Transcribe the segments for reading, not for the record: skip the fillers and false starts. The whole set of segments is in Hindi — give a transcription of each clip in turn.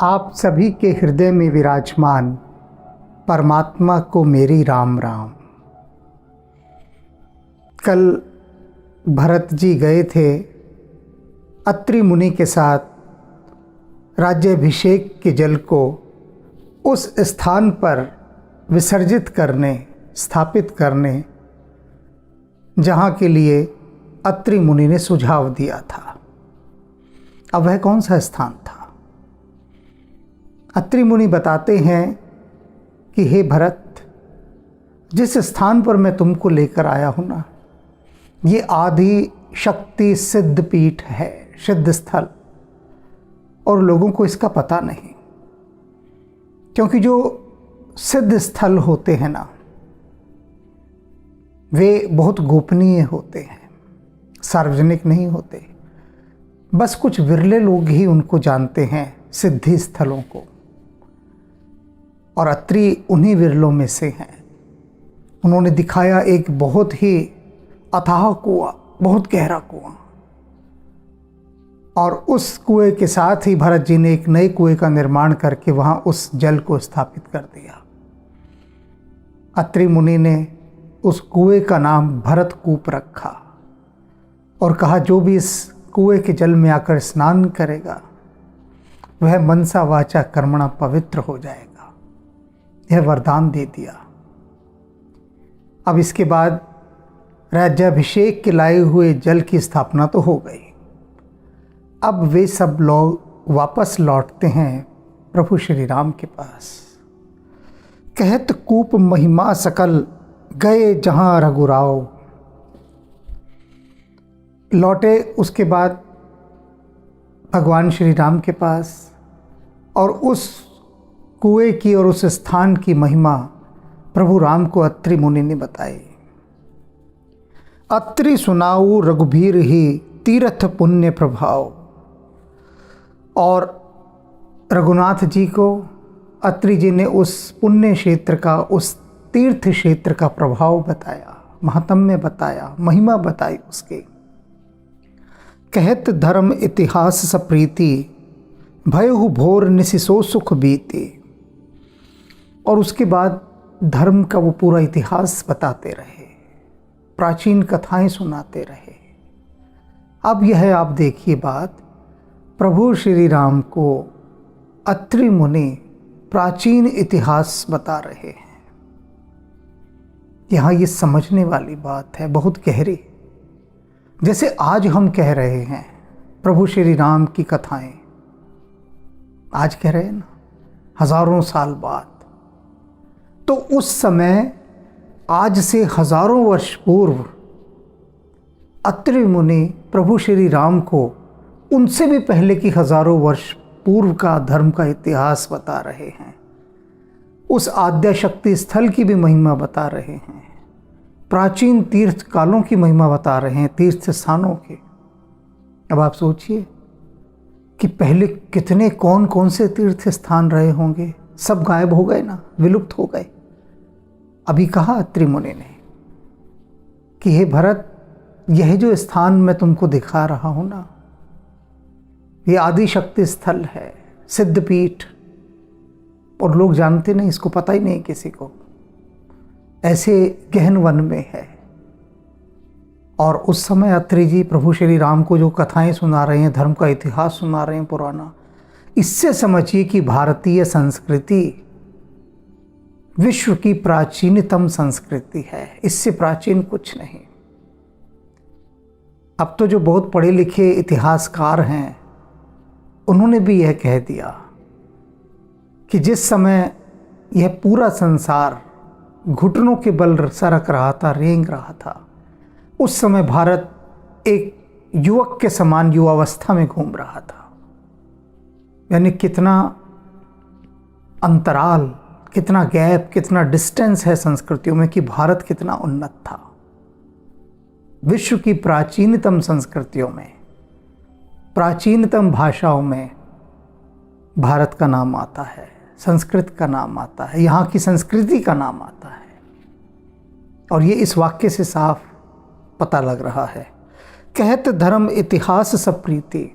आप सभी के हृदय में विराजमान परमात्मा को मेरी राम राम। कल भरत जी गए थे अत्रि मुनि के साथ राज्याभिषेक के जल को उस स्थान पर विसर्जित करने, स्थापित करने, जहाँ के लिए अत्रि मुनि ने सुझाव दिया था। अब वह कौन सा स्थान था? अत्रि मुनि बताते हैं कि हे भरत, जिस स्थान पर मैं तुमको लेकर आया हूँ ना, ये आदि शक्ति सिद्ध पीठ है, सिद्ध स्थल, और लोगों को इसका पता नहीं। क्योंकि जो सिद्ध स्थल होते हैं ना, वे बहुत गोपनीय होते हैं, सार्वजनिक नहीं होते। बस कुछ विरले लोग ही उनको जानते हैं, सिद्धि स्थलों को, और अत्रि उन्हीं विरलों में से हैं। उन्होंने दिखाया एक बहुत ही अथाह कुआं, बहुत गहरा कुआं, और उस कुएं के साथ ही भरत जी ने एक नए कुएं का निर्माण करके वहां उस जल को स्थापित कर दिया। अत्रि मुनि ने उस कुएं का नाम भरत कूप रखा और कहा, जो भी इस कुएं के जल में आकर स्नान करेगा वह मनसा वाचा कर्मणा पवित्र हो जाएगा। यह वरदान दे दिया। अब इसके बाद राज्याभिषेक के लाए हुए जल की स्थापना तो हो गई। अब वे सब लोग वापस लौटते हैं प्रभु श्री राम के पास। कहत कूप महिमा सकल, गए जहां रघुराव। लौटे उसके बाद भगवान श्री राम के पास, और उस कुएं की और उस स्थान की महिमा प्रभु राम को अत्रि मुनि ने बताई। अत्रि सुनाऊ रघुबीर ही, तीर्थ पुण्य प्रभाव। और रघुनाथ जी को अत्रि जी ने उस पुण्य क्षेत्र का, उस तीर्थ क्षेत्र का प्रभाव बताया, महात्म्य बताया, महिमा बताई उसके। कहत धर्म इतिहास सप्रीति, भयहु भोर निसिसो सुख बीते। और उसके बाद धर्म का वो पूरा इतिहास बताते रहे, प्राचीन कथाएं सुनाते रहे। अब यह आप देखिए बात, प्रभु श्री राम को अत्रि मुनि प्राचीन इतिहास बता रहे हैं। यहाँ ये समझने वाली बात है, बहुत गहरी। जैसे आज हम कह रहे हैं प्रभु श्री राम की कथाएं, आज कह रहे हैं ना, हजारों साल बाद। तो उस समय, आज से हजारों वर्ष पूर्व, अत्रि मुनि प्रभु श्री राम को उनसे भी पहले की हजारों वर्ष पूर्व का धर्म का इतिहास बता रहे हैं। उस आद्य शक्ति स्थल की भी महिमा बता रहे हैं, प्राचीन तीर्थ कालों की महिमा बता रहे हैं, तीर्थ स्थानों के। अब आप सोचिए कि पहले कितने कौन कौन से तीर्थ स्थान रहे होंगे, सब गायब हो गए ना, विलुप्त हो गए। अभी कहा अत्रि मुनि ने कि हे भरत, यह जो स्थान मैं तुमको दिखा रहा हूं ना, ये आदि शक्ति स्थल है, सिद्ध पीठ, और लोग जानते नहीं, इसको पता ही नहीं किसी को। ऐसे गहन वन में है। और उस समय अत्रि जी प्रभु श्री राम को जो कथाएं सुना रहे हैं, धर्म का इतिहास सुना रहे हैं पुराना, इससे समझिए कि भारतीय संस्कृति विश्व की प्राचीनतम संस्कृति है। इससे प्राचीन कुछ नहीं। अब तो जो बहुत पढ़े लिखे इतिहासकार हैं, उन्होंने भी यह कह दिया कि जिस समय यह पूरा संसार घुटनों के बल सरक रहा था, रेंग रहा था, उस समय भारत एक युवक के समान युवावस्था में घूम रहा था। यानी कितना अंतराल, कितना गैप, कितना डिस्टेंस है संस्कृतियों में, कि भारत कितना उन्नत था। विश्व की प्राचीनतम संस्कृतियों में, प्राचीनतम भाषाओं में भारत का नाम आता है, संस्कृत का नाम आता है, यहाँ की संस्कृति का नाम आता है। और ये इस वाक्य से साफ पता लग रहा है। कहत धर्म इतिहास सप्रीति।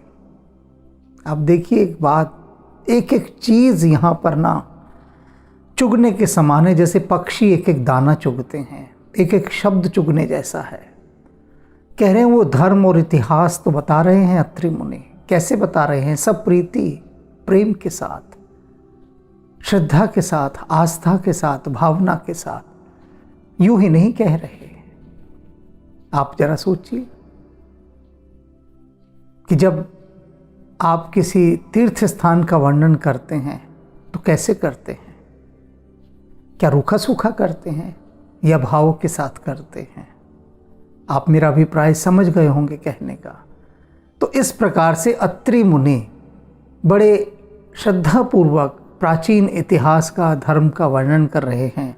अब देखिए एक बात, एक एक चीज़ यहाँ पर ना चुगने के समान है, जैसे पक्षी एक एक दाना चुगते हैं, एक एक शब्द चुगने जैसा है। कह रहे हैं वो धर्म और इतिहास तो बता रहे हैं अत्रि मुनि। कैसे बता रहे हैं? सब प्रीति प्रेम के साथ, श्रद्धा के साथ, आस्था के साथ, भावना के साथ, यूं ही नहीं कह रहे। आप जरा सोचिए कि जब आप किसी तीर्थ स्थान का वर्णन करते हैं तो कैसे करते हैं? क्या रूखा सूखा करते हैं या भाव के साथ करते हैं? आप मेरा अभिप्राय समझ गए होंगे कहने का। तो इस प्रकार से अत्रि मुनि बड़े श्रद्धापूर्वक प्राचीन इतिहास का, धर्म का वर्णन कर रहे हैं।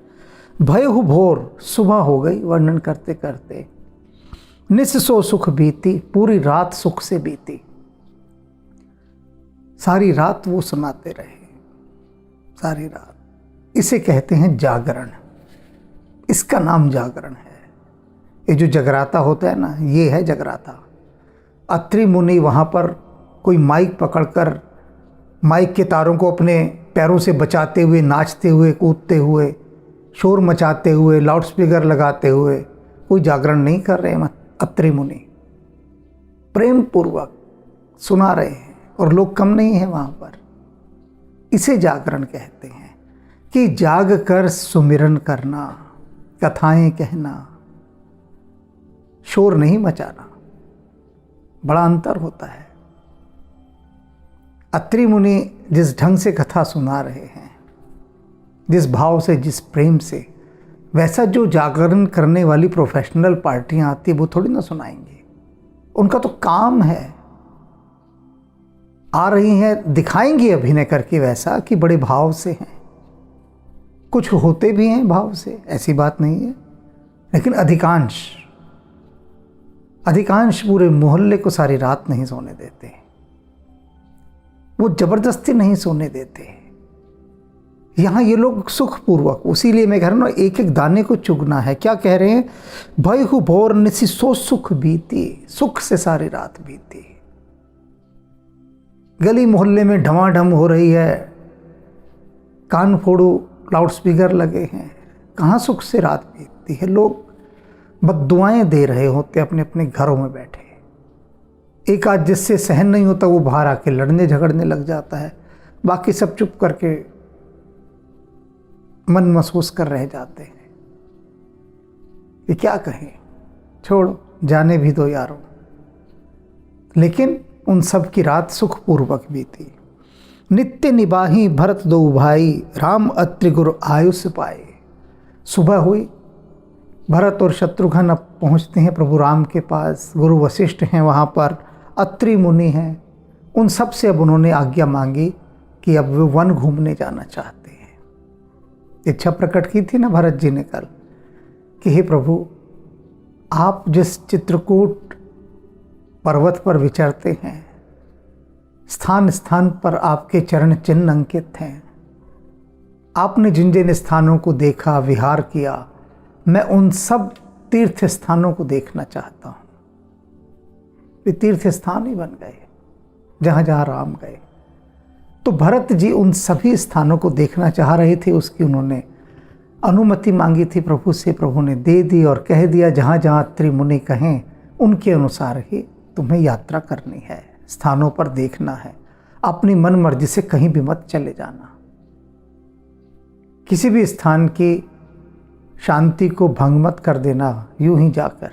भयहु भोर, सुबह हो गई वर्णन करते करते। निस्सो सुख बीती, पूरी रात सुख से बीती। सारी रात वो सुनाते रहे, सारी रात। इसे कहते हैं जागरण। इसका नाम जागरण है। ये जो जगराता होता है ना, ये है जगराता। अत्रि मुनि वहाँ पर कोई माइक पकड़कर माइक के तारों को अपने पैरों से बचाते हुए, नाचते हुए, कूदते हुए, शोर मचाते हुए, लाउडस्पीकर लगाते हुए कोई जागरण नहीं कर रहे हैं। अत्रि मुनि प्रेम पूर्वक सुना रहे हैं और लोग कम नहीं हैं वहाँ पर। इसे जागरण कहते हैं कि जाग कर सुमिरन करना, कथाएं कहना, शोर नहीं मचाना। बड़ा अंतर होता है। अत्रि मुनि जिस ढंग से कथा सुना रहे हैं, जिस भाव से, जिस प्रेम से, वैसा जो जागरण करने वाली प्रोफेशनल पार्टियां आती वो थोड़ी ना सुनाएंगे। उनका तो काम है, आ रही हैं, दिखाएंगी अभिनय करके वैसा कि बड़े भाव से हैं। कुछ होते भी हैं भाव से, ऐसी बात नहीं है, लेकिन अधिकांश पूरे मोहल्ले को सारी रात नहीं सोने देते। वो जबरदस्ती नहीं सोने देते। यहाँ ये लोग सुखपूर्वक, उसीलिए मैं कह रहा हूँ एक एक दाने को चुगना है। क्या कह रहे हैं? भयहु भोर निस्सो सुख बीती, सुख से सारी रात बीती। गली मोहल्ले में ढमाढम हो रही है, कान फोड़ो लाउडस्पीकर लगे हैं, कहाँ सुख से रात बीतती है। लोग बद्दुआएं दे रहे होते अपने अपने घरों में बैठे। एक आध जिससे सहन नहीं होता वो बाहर आके लड़ने झगड़ने लग जाता है, बाकी सब चुप करके मन महसूस कर रह जाते हैं कि क्या कहें, छोड़ो, जाने भी दो यारों। लेकिन उन सब की रात सुखपूर्वक बीती। नित्य निबाही भरत दो भाई, राम अत्रि गुरु आयुष पाए। सुबह हुई, भरत और शत्रुघ्न अब पहुँचते हैं प्रभु राम के पास। गुरु वशिष्ठ हैं वहाँ पर, अत्रि मुनि हैं। उन सब से अब उन्होंने आज्ञा मांगी कि अब वे वन घूमने जाना चाहते हैं। इच्छा प्रकट की थी ना भरत जी ने कल कि हे प्रभु, आप जिस चित्रकूट पर्वत पर विचरते हैं, स्थान स्थान पर आपके चरण चिन्ह अंकित हैं। आपने जिन जिन स्थानों को देखा, विहार किया, मैं उन सब तीर्थ स्थानों को देखना चाहता हूँ। वे तीर्थ स्थान ही बन गए जहाँ जहाँ राम गए। तो भरत जी उन सभी स्थानों को देखना चाह रहे थे। उसकी उन्होंने अनुमति मांगी थी प्रभु से, प्रभु ने दे दी और कह दिया जहाँ जहाँ अत्रि मुनि कहें उनके अनुसार ही तुम्हें यात्रा करनी है, स्थानों पर देखना है। अपनी मन मर्जी से कहीं भी मत चले जाना। किसी भी स्थान की शांति को भंग मत कर देना यूं ही जाकर।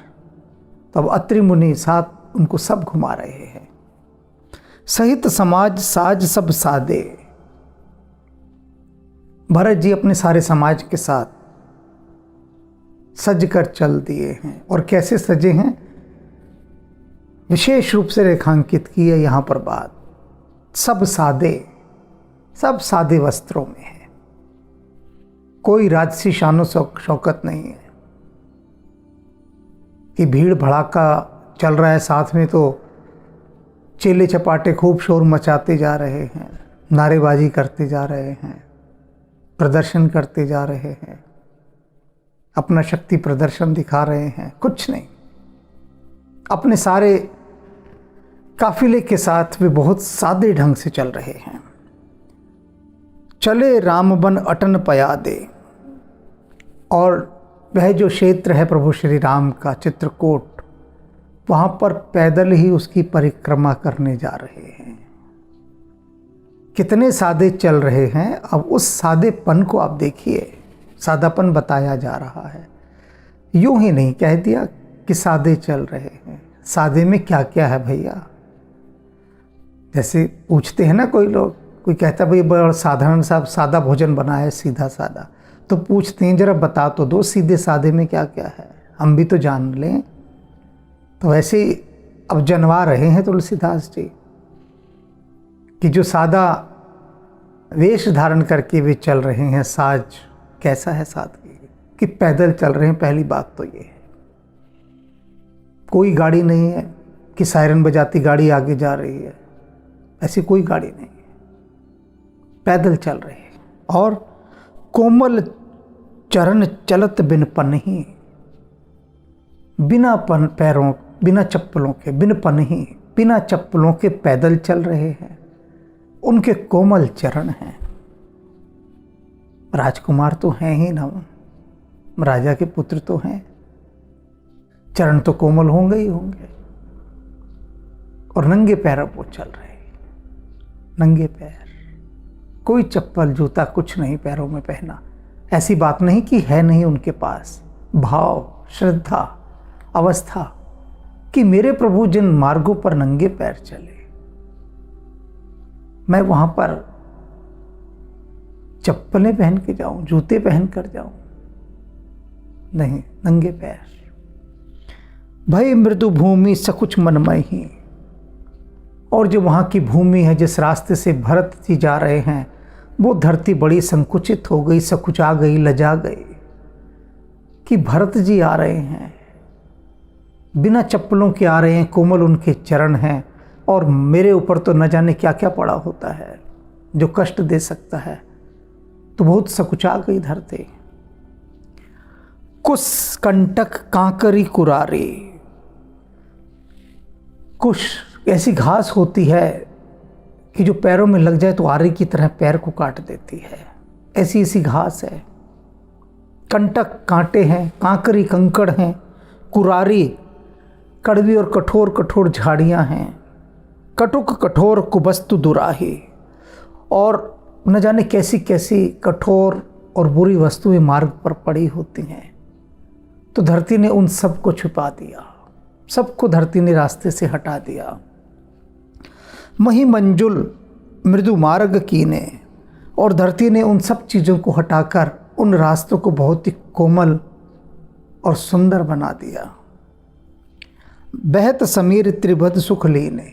तो अब अत्रि मुनि साथ उनको सब घुमा रहे हैं। सहित समाज साज सब सादे। भरत जी अपने सारे समाज के साथ सज कर चल दिए हैं। और कैसे सजे हैं, विशेष रूप से रेखांकित की है यहाँ पर बात। सब सादे वस्त्रों में है। कोई राजसी शानो शौकत नहीं है कि भीड़ भड़ाका चल रहा है, साथ में तो चेले चपाटे खूब शोर मचाते जा रहे हैं, नारेबाजी करते जा रहे हैं, प्रदर्शन करते जा रहे हैं, अपना शक्ति प्रदर्शन दिखा रहे हैं। कुछ नहीं, अपने सारे काफिले के साथ वे बहुत सादे ढंग से चल रहे हैं। चले रामबन अटन पया दे। और वह जो क्षेत्र है प्रभु श्री राम का, चित्रकूट, वहाँ पर पैदल ही उसकी परिक्रमा करने जा रहे हैं। कितने सादे चल रहे हैं। अब उस सादेपन को आप देखिए, सादापन बताया जा रहा है। यूं ही नहीं कह दिया कि सादे चल रहे हैं। सादे में क्या क्या है भैया? जैसे पूछते हैं ना कोई लोग, कोई कहता है भाई बड़ा साधारण सा सादा भोजन बना है, सीधा सादा, तो पूछते हैं जरा बता तो दो सीधे सादे में क्या क्या है, हम भी तो जान लें। तो वैसे अब जनवा रहे हैं तुलसीदास जी कि जो सादा वेश धारण करके वे चल रहे हैं, साज कैसा है सादगी, कि पैदल चल रहे हैं। पहली बात तो ये है, कोई गाड़ी नहीं है कि सायरन बजाती गाड़ी आगे जा रही है, ऐसी कोई गाड़ी नहीं है, पैदल चल रहे हैं। और कोमल चरण चलत बिन पनही, बिना पैरों, बिना चप्पलों के, बिन पनही, बिना चप्पलों के पैदल चल रहे हैं। उनके कोमल चरण हैं। राजकुमार तो हैं ही ना, राजा के पुत्र तो हैं, चरण तो कोमल होंगे ही होंगे। और नंगे पैर वो चल रहे हैं, नंगे पैर, कोई चप्पल जूता कुछ नहीं पैरों में पहना। ऐसी बात नहीं कि है नहीं उनके पास भाव, श्रद्धा, अवस्था कि मेरे प्रभु जिन मार्गों पर नंगे पैर चले, मैं वहां पर चप्पलें पहन के जाऊं, जूते पहन कर जाऊं? नहीं, नंगे पैर। भई मृदु भूमि सकुच मनमय ही। और जो वहां की भूमि है, जिस रास्ते से भरत जी जा रहे हैं, वो धरती बड़ी संकुचित हो गई, सकुचा गई, लजा गई कि भरत जी आ रहे हैं, बिना चप्पलों के आ रहे हैं, कोमल उनके चरण हैं। और मेरे ऊपर तो न जाने क्या क्या पड़ा होता है जो कष्ट दे सकता है। तो बहुत सकुचा गई धरती। कुश कंटक कांकरी कुरारी। कुश ऐसी घास होती है कि जो पैरों में लग जाए तो आरी की तरह पैर को काट देती है, ऐसी ऐसी घास है। कंटक कांटे हैं, कांकरी कंकड़ हैं, कुरारी कड़वी और कठोर कठोर झाड़ियां हैं, कटुक कठोर कुबस्तु दुराही। और न जाने कैसी कैसी कठोर और बुरी वस्तुएं मार्ग पर पड़ी होती हैं। तो धरती ने उन सब को छुपा दिया, सबको धरती ने रास्ते से हटा दिया। मही मंजुल मृदु मार्ग कीने। और धरती ने उन सब चीज़ों को हटाकर उन रास्तों को बहुत ही कोमल और सुंदर बना दिया। बहत समीर त्रिभद सुख लीने।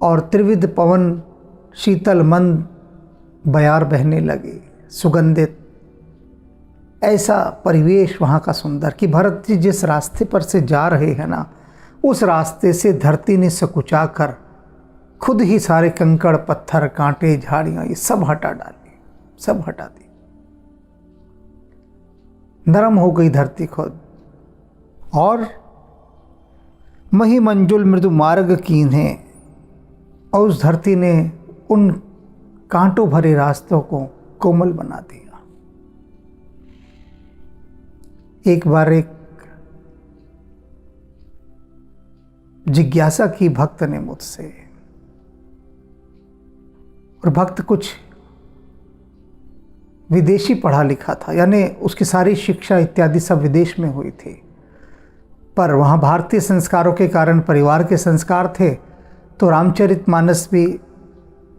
और त्रिविध पवन शीतल मंद बयार बहने लगी, सुगंधित। ऐसा परिवेश वहाँ का सुंदर कि भरत जी जिस रास्ते पर से जा रहे हैं ना, उस रास्ते से धरती ने सकुचा कर खुद ही सारे कंकड़ पत्थर कांटे झाड़ियाँ ये सब हटा डाली, सब हटा दी। नरम हो गई धरती खुद। और मही मंजुल मृदु मार्ग कीन्हे। और उस धरती ने उन कांटों भरे रास्तों को कोमल बना दिया। एक बार एक जिज्ञासा की भक्त ने मुझसे, और भक्त कुछ विदेशी पढ़ा लिखा था, यानी उसकी सारी शिक्षा इत्यादि सब विदेश में हुई थी, पर वहाँ भारतीय संस्कारों के कारण परिवार के संस्कार थे, तो रामचरितमानस भी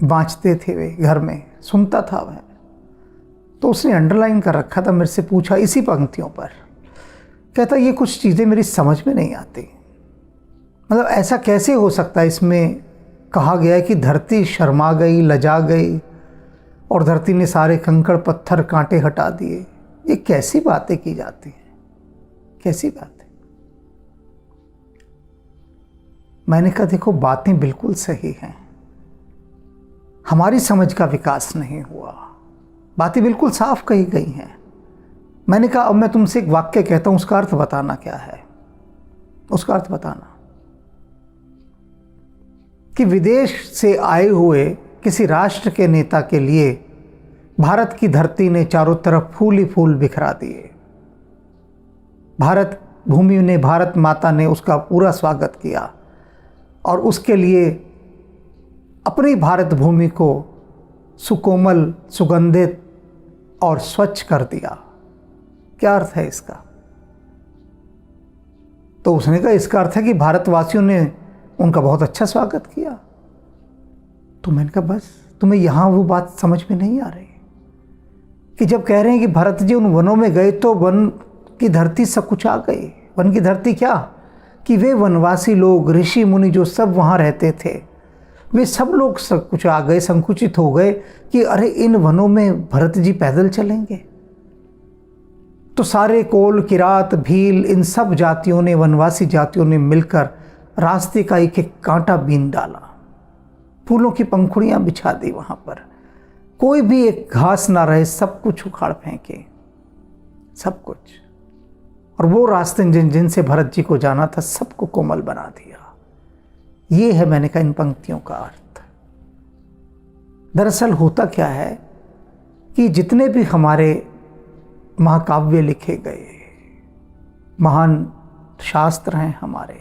बाँचते थे वे घर में, सुनता था वह। तो उसने अंडरलाइन कर रखा था, मेरे से पूछा इसी पंक्तियों पर, कहता ये कुछ चीज़ें मेरी समझ में नहीं आती, मतलब ऐसा कैसे हो सकता है? इसमें कहा गया है कि धरती शर्मा गई, लजा गई और धरती ने सारे कंकड़ पत्थर कांटे हटा दिए। ये कैसी बातें की जाती हैं, कैसी बातें? मैंने कहा देखो बातें बिल्कुल सही हैं, हमारी समझ का विकास नहीं हुआ, बातें बिल्कुल साफ कही गई हैं। मैंने कहा अब मैं तुमसे एक वाक्य कहता हूं, उसका अर्थ बताना क्या है, उसका अर्थ बताना। कि विदेश से आए हुए किसी राष्ट्र के नेता के लिए भारत की धरती ने चारों तरफ फूल ही फूल बिखरा दिए। भारत भूमि ने, भारत माता ने उसका पूरा स्वागत किया और उसके लिए अपनी भारत भूमि को सुकोमल, सुगंधित और स्वच्छ कर दिया। क्या अर्थ है इसका? तो उसने कहा इसका अर्थ है कि भारतवासियों ने उनका बहुत अच्छा स्वागत किया। तो मैंने कहा बस तुम्हें यहाँ वो बात समझ में नहीं आ रही कि जब कह रहे हैं कि भरत जी उन वनों में गए तो वन की धरती सब कुछ आ गई। वन की धरती क्या कि वे वनवासी लोग, ऋषि मुनि जो सब वहाँ रहते थे, वे सब लोग सब कुछ आ गए, संकुचित हो गए कि अरे इन वनों में भरत जी पैदल चलेंगे। तो सारे कोल, किरात, भील, इन सब जातियों ने, वनवासी जातियों ने मिलकर रास्ते का एक एक कांटा बीन डाला, फूलों की पंखुड़ियां बिछा दी वहां पर, कोई भी एक घास ना रहे, सब कुछ उखाड़ फेंके, सब कुछ। और वो रास्ते जिनसे भरत जी को जाना था सबको कोमल बना दिया। ये है, मैंने कहा, इन पंक्तियों का अर्थ। दरअसल होता क्या है कि जितने भी हमारे महाकाव्य लिखे गए, महान शास्त्र हैं हमारे,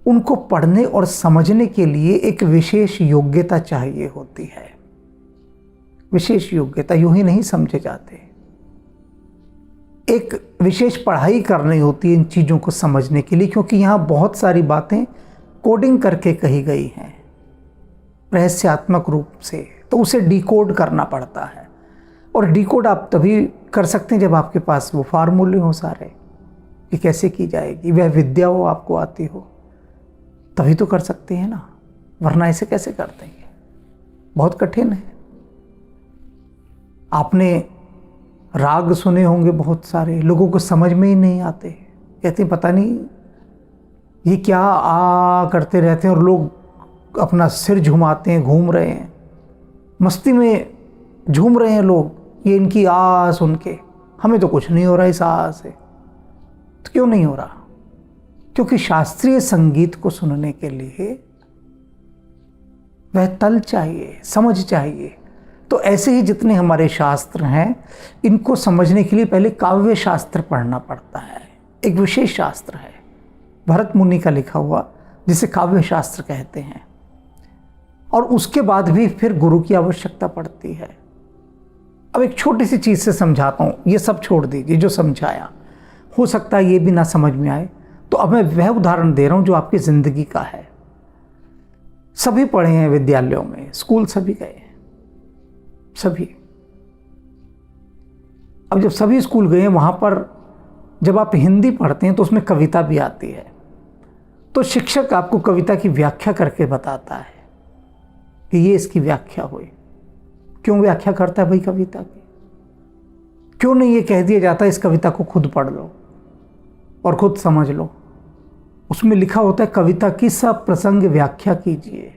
उनको पढ़ने और समझने के लिए एक विशेष योग्यता चाहिए होती है। विशेष योग्यता, यूं ही नहीं समझे जाते। एक विशेष पढ़ाई करनी होती है इन चीज़ों को समझने के लिए, क्योंकि यहाँ बहुत सारी बातें कोडिंग करके कही गई हैं रहस्यात्मक रूप से, तो उसे डिकोड करना पड़ता है। और डिकोड आप तभी कर सकते हैं जब आपके पास वो फार्मूले हो सारे कि कैसे की जाएगी, वह विद्या हो, आपको आती हो, तभी तो कर सकते हैं ना, वरना ऐसे कैसे कर देंगे? बहुत कठिन है। आपने राग सुने होंगे, बहुत सारे लोगों को समझ में ही नहीं आते, कहते पता नहीं ये क्या आ करते रहते हैं, और लोग अपना सिर झुमाते हैं, घूम रहे हैं, मस्ती में झूम रहे हैं लोग, ये इनकी आ सुन के। हमें तो कुछ नहीं हो रहा इस आ से। तो क्यों नहीं हो रहा? क्योंकि शास्त्रीय संगीत को सुनने के लिए वह तल चाहिए, समझ चाहिए। तो ऐसे ही जितने हमारे शास्त्र हैं, इनको समझने के लिए पहले काव्य शास्त्र पढ़ना पड़ता है। एक विशेष शास्त्र है भरत मुनि का लिखा हुआ, जिसे काव्य शास्त्र कहते हैं। और उसके बाद भी फिर गुरु की आवश्यकता पड़ती है। अब एक छोटी सी चीज़ से समझाता हूँ, ये सब छोड़ दीजिए जो समझाया, हो सकता है ये भी ना समझ में आए, तो अब मैं वह उदाहरण दे रहा हूँ जो आपकी ज़िंदगी का है। सभी पढ़े हैं विद्यालयों में, स्कूल सभी गए हैं, सभी। अब जब सभी स्कूल गए हैं, वहाँ पर जब आप हिंदी पढ़ते हैं तो उसमें कविता भी आती है। तो शिक्षक आपको कविता की व्याख्या करके बताता है कि ये इसकी व्याख्या हुई। क्यों व्याख्या करता है भाई कविता की? क्यों नहीं ये कह दिया जाता इस कविता को खुद पढ़ लो और खुद समझ लो? उसमें लिखा होता है कविता की सब प्रसंग व्याख्या कीजिए,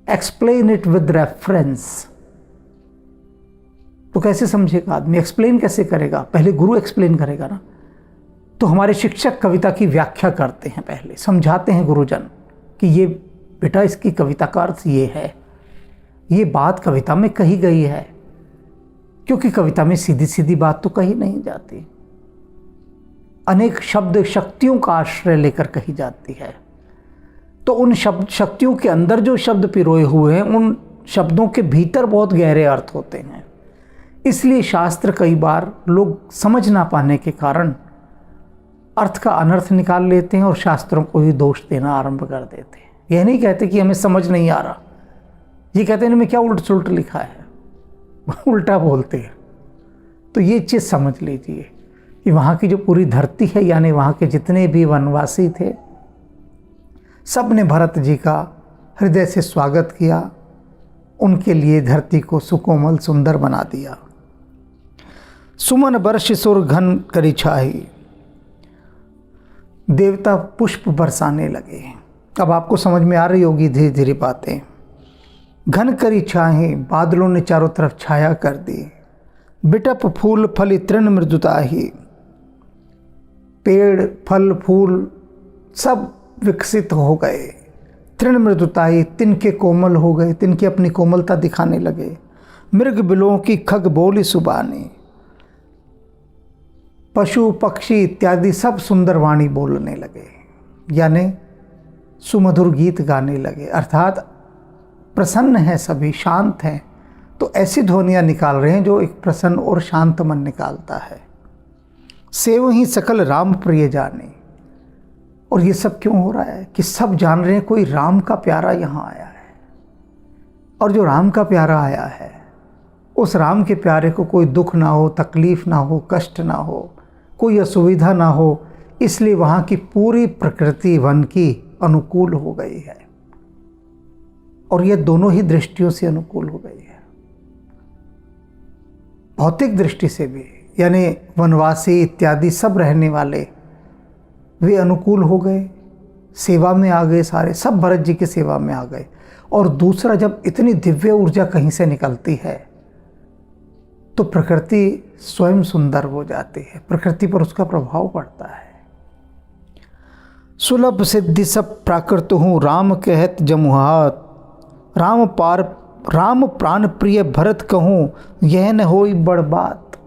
एक्सप्लेन इट विद रेफरेंस। तो कैसे समझेगा आदमी? एक्सप्लेन कैसे करेगा? पहले गुरु एक्सप्लेन करेगा ना। तो हमारे शिक्षक कविता की व्याख्या करते हैं, पहले समझाते हैं गुरुजन कि ये बेटा इसकी कविता का अर्थ ये है, ये बात कविता में कही गई है। क्योंकि कविता में सीधी सीधी बात तो कही नहीं जाती, अनेक शब्द शक्तियों का आश्रय लेकर कही जाती है। तो उन शब्द शक्तियों के अंदर जो शब्द पिरोए हुए हैं, उन शब्दों के भीतर बहुत गहरे अर्थ होते हैं। इसलिए शास्त्र कई बार लोग समझ ना पाने के कारण अर्थ का अनर्थ निकाल लेते हैं और शास्त्रों को ही दोष देना आरंभ कर देते हैं। यह नहीं कहते कि हमें समझ नहीं आ रहा, ये कहते हैं इनमें क्या उल्ट सुलट लिखा है, उल्टा बोलते हैं। तो ये चीज़ समझ लीजिए कि वहाँ की जो पूरी धरती है, यानी वहाँ के जितने भी वनवासी थे, सब ने भरत जी का हृदय से स्वागत किया, उनके लिए धरती को सुकोमल सुंदर बना दिया। सुमन बरस सुर घन करी छाही, देवता पुष्प बरसाने लगे। अब आपको समझ में आ रही होगी धीरे धीरे बातें। घन करी छाही, बादलों ने चारों तरफ छाया कर दी। बिटप फूल फल तृण मृदुताही, पेड़ फल फूल सब विकसित हो गए। तृण मृदुताही, तिनके कोमल हो गए, तिनके अपनी कोमलता दिखाने लगे। मृग बिलों की खग बोली सुबानी, पशु पक्षी इत्यादि सब सुंदर वाणी बोलने लगे, यानी सुमधुर गीत गाने लगे। अर्थात प्रसन्न हैं सभी, शांत हैं, तो ऐसी ध्वनियाँ निकाल रहे हैं जो एक प्रसन्न और शांत मन निकालता है। सेव ही सकल राम प्रिय जाने। और ये सब क्यों हो रहा है कि सब जान रहे हैं कोई राम का प्यारा यहाँ आया है, और जो राम का प्यारा आया है उस राम के प्यारे को कोई दुख ना हो, तकलीफ ना हो, कष्ट ना हो, कोई असुविधा ना हो, इसलिए वहाँ की पूरी प्रकृति वन की अनुकूल हो गई है। और ये दोनों ही दृष्टियों से अनुकूल हो गई है, भौतिक दृष्टि से भी, यानी वनवासी इत्यादि सब रहने वाले वे अनुकूल हो गए, सेवा में आ गए, सारे सब भरत जी की सेवा में आ गए। और दूसरा, जब इतनी दिव्य ऊर्जा कहीं से निकलती है तो प्रकृति स्वयं सुंदर हो जाती है, प्रकृति पर उसका प्रभाव पड़ता है। सुलभ सिद्धि सब प्राकृत हूँ, राम कहत जमुहात, राम प्राण प्रिय भरत कहूँ, यह न होई बड़ बात।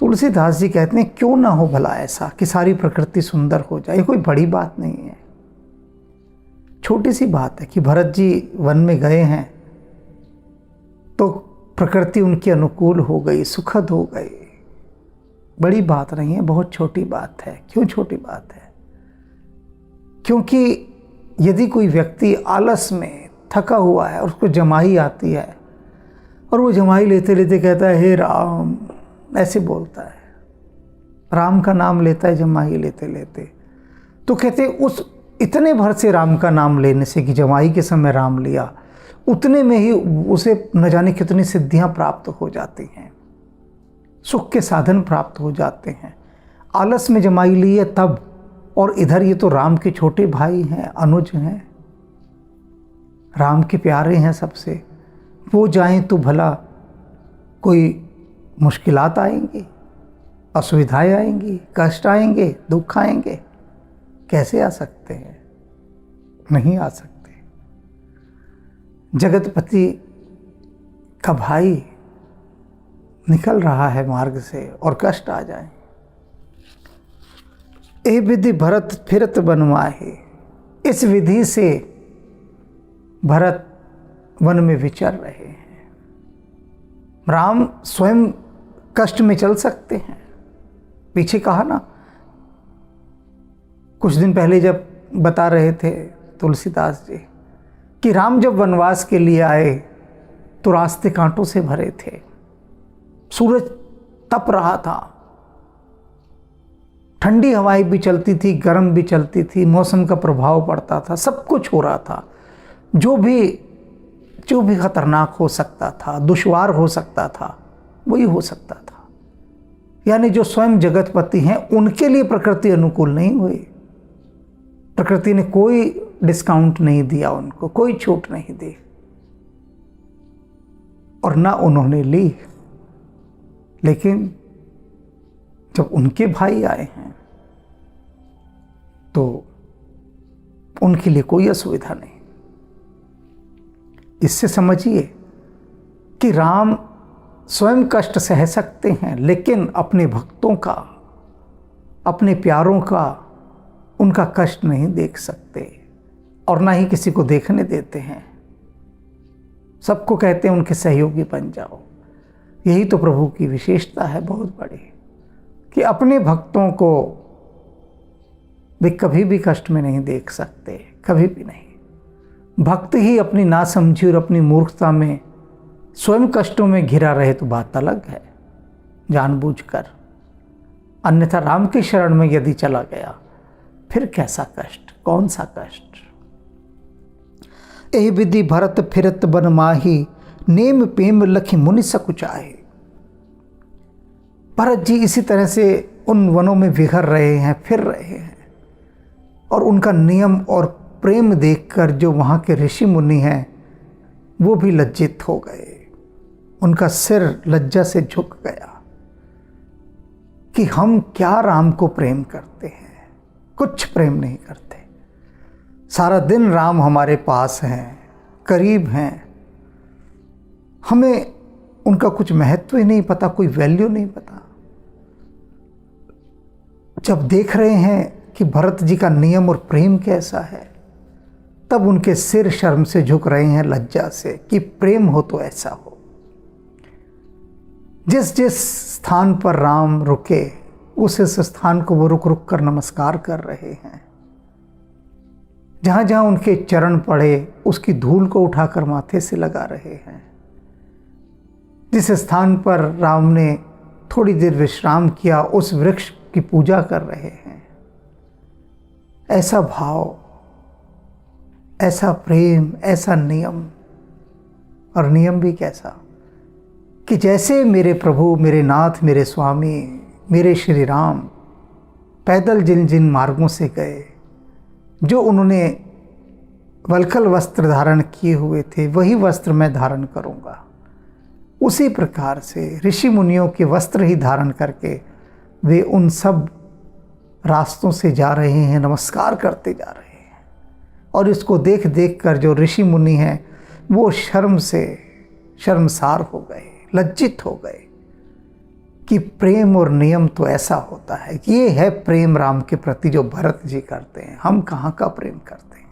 तुलसीदास जी कहते हैं क्यों ना हो भला ऐसा कि सारी प्रकृति सुंदर हो जाए, कोई बड़ी बात नहीं है, छोटी सी बात है कि भरत जी वन में गए हैं तो प्रकृति उनके अनुकूल हो गई, सुखद हो गई, बड़ी बात नहीं है, बहुत छोटी बात है। क्यों छोटी बात है? क्योंकि यदि कोई व्यक्ति आलस में थका हुआ है और उसको जमाई आती है और वो जमाई लेते लेते कहता है हे राम, ऐसे बोलता है, राम का नाम लेता है जमाई लेते लेते, तो कहते उस इतने भर से राम का नाम लेने से कि जमाई के समय राम लिया, उतने में ही उसे न जाने कितनी सिद्धियां प्राप्त हो जाती हैं, सुख के साधन प्राप्त हो जाते हैं। आलस में जमाई ली है तब, और इधर ये तो राम के छोटे भाई हैं, अनुज हैं, राम के प्यारे हैं सबसे, वो जाएं तो भला कोई मुश्किलात आएंगी, असुविधाएं आएंगी, कष्ट आएंगे, दुख आएंगे, कैसे आ सकते हैं? नहीं आ सकते। जगतपति का भाई निकल रहा है मार्ग से और कष्ट आ जाए। ए विधि भरत फिरत बनवाहे, इस विधि से भरत वन में विचर रहे हैं। राम स्वयं कष्ट में चल सकते हैं, पीछे कहा ना, कुछ दिन पहले जब बता रहे थे तुलसीदास जी कि राम जब वनवास के लिए आए तो रास्ते कांटों से भरे थे, सूरज तप रहा था, ठंडी हवाएं भी चलती थी, गर्म भी चलती थी, मौसम का प्रभाव पड़ता था, सब कुछ हो रहा था, जो भी खतरनाक हो सकता था, दुश्वार हो सकता था, वही हो सकता था। यानी जो स्वयं जगतपति हैं उनके लिए प्रकृति अनुकूल नहीं हुई, प्रकृति ने कोई डिस्काउंट नहीं दिया, उनको कोई छूट नहीं दी, और ना उन्होंने ली। लेकिन जब उनके भाई आए हैं तो उनके लिए कोई असुविधा नहीं। इससे समझिए कि राम स्वयं कष्ट सह सकते हैं, लेकिन अपने भक्तों का, अपने प्यारों का, उनका कष्ट नहीं देख सकते, और ना ही किसी को देखने देते हैं। सबको कहते हैं उनके सहयोगी बन जाओ। यही तो प्रभु की विशेषता है बहुत बड़ी, कि अपने भक्तों को वे कभी भी कष्ट में नहीं देख सकते, कभी भी नहीं। भक्त ही अपनी नासमझी और अपनी मूर्खता में स्वयं कष्टों में घिरा रहे तो बात अलग है, जानबूझकर। अन्यथा राम की शरण में यदि चला गया फिर कैसा कष्ट, कौन सा कष्ट। एहि विधि भरत फिरत बन माही, नेम पेम लखि मुनि सकुचाहे। भरत जी इसी तरह से उन वनों में विहर रहे हैं, फिर रहे हैं, और उनका नियम और प्रेम देखकर जो वहाँ के ऋषि मुनि हैं वो भी लज्जित हो गए, उनका सिर लज्जा से झुक गया कि हम क्या राम को प्रेम करते हैं, कुछ प्रेम नहीं करते। सारा दिन राम हमारे पास हैं, करीब हैं, हमें उनका कुछ महत्व ही नहीं पता, कोई वैल्यू नहीं पता। जब देख रहे हैं कि भरत जी का नियम और प्रेम कैसा है, तब उनके सिर शर्म से झुक रहे हैं, लज्जा से, कि प्रेम हो तो ऐसा हो। जिस जिस स्थान पर राम रुके, उस स्थान को वो रुक रुक कर नमस्कार कर रहे हैं। जहां जहां उनके चरण पड़े, उसकी धूल को उठाकर माथे से लगा रहे हैं। जिस स्थान पर राम ने थोड़ी देर विश्राम किया, उस वृक्ष की पूजा कर रहे हैं। ऐसा भाव, ऐसा प्रेम, ऐसा नियम, और नियम भी कैसा कि जैसे मेरे प्रभु, मेरे नाथ, मेरे स्वामी, मेरे श्री राम पैदल जिन जिन मार्गों से गए, जो उन्होंने वल्कल वस्त्र धारण किए हुए थे, वही वस्त्र मैं धारण करूंगा। उसी प्रकार से ऋषि मुनियों के वस्त्र ही धारण करके वे उन सब रास्तों से जा रहे हैं, नमस्कार करते जा रहे हैं। और इसको देख देख कर जो ऋषि मुनि हैं, वो शर्म से शर्मसार हो गए, लज्जित हो गए कि प्रेम और नियम तो ऐसा होता है। ये है प्रेम राम के प्रति जो भरत जी करते हैं। हम कहाँ का प्रेम करते हैं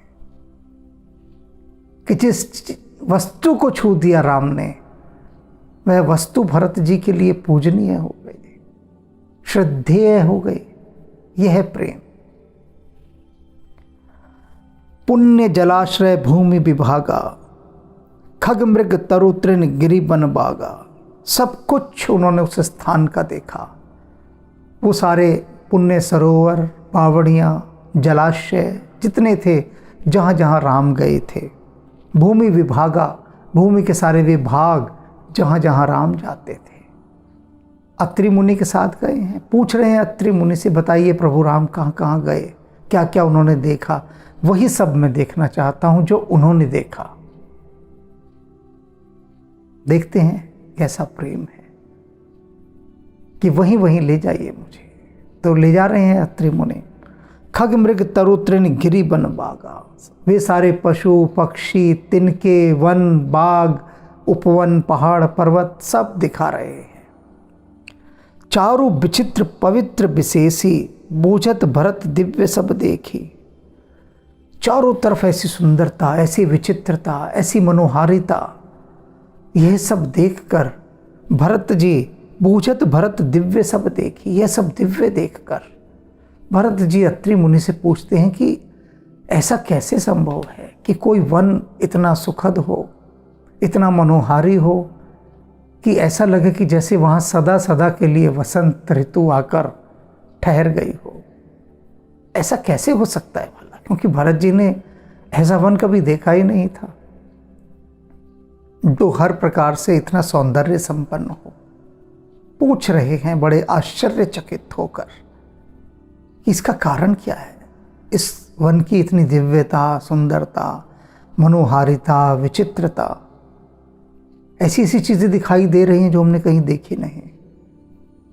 कि जिस वस्तु को छू दिया राम ने, वह वस्तु भरत जी के लिए पूजनीय हो गई, श्रद्धेय हो गई। यह है प्रेम। पुण्य जलाश्रय भूमि विभागा, खग मृग तरु तृण गिरि बन बागा। सब कुछ उन्होंने उस स्थान का देखा। वो सारे पुण्य सरोवर, बावड़ियाँ, जलाशय जितने थे, जहाँ जहाँ राम गए थे। भूमि विभागा, भूमि के सारे विभाग जहाँ जहाँ राम जाते थे। अत्रि मुनि के साथ गए हैं। पूछ रहे हैं अत्रि मुनि से, बताइए प्रभु राम कहाँ कहाँ गए, क्या क्या उन्होंने देखा। वही सब मैं देखना चाहता हूँ जो उन्होंने देखा। देखते हैं कैसा प्रेम है कि वहीं वहीं ले जाइए मुझे। तो ले जा रहे हैं अत्रि मुनि। खग मृग तरु तृण गिरि बन बागा। वे सारे पशु पक्षी, तिनके, वन, बाग, उपवन, पहाड़, पर्वत सब दिखा रहे हैं। चारु विचित्र पवित्र विशेषी, बूझत भरत दिव्य सब देखी। चारों तरफ ऐसी सुंदरता, ऐसी विचित्रता, ऐसी मनोहारिता, यह सब देखकर भरत जी, बूझत भरत दिव्य सब देखी। यह सब दिव्य देखकर भरत जी अत्रि मुनि से पूछते हैं कि ऐसा कैसे संभव है कि कोई वन इतना सुखद हो, इतना मनोहारी हो कि ऐसा लगे कि जैसे वहाँ सदा सदा के लिए वसंत ऋतु आकर ठहर गई हो। ऐसा कैसे हो सकता है भला? क्योंकि भरत जी ने ऐसा वन कभी देखा ही नहीं था जो हर प्रकार से इतना सौंदर्य संपन्न हो। पूछ रहे हैं बड़े आश्चर्यचकित होकर कि इसका कारण क्या है। इस वन की इतनी दिव्यता, सुंदरता, मनोहारिता, विचित्रता, ऐसी ऐसी चीज़ें दिखाई दे रही हैं जो हमने कहीं देखी नहीं।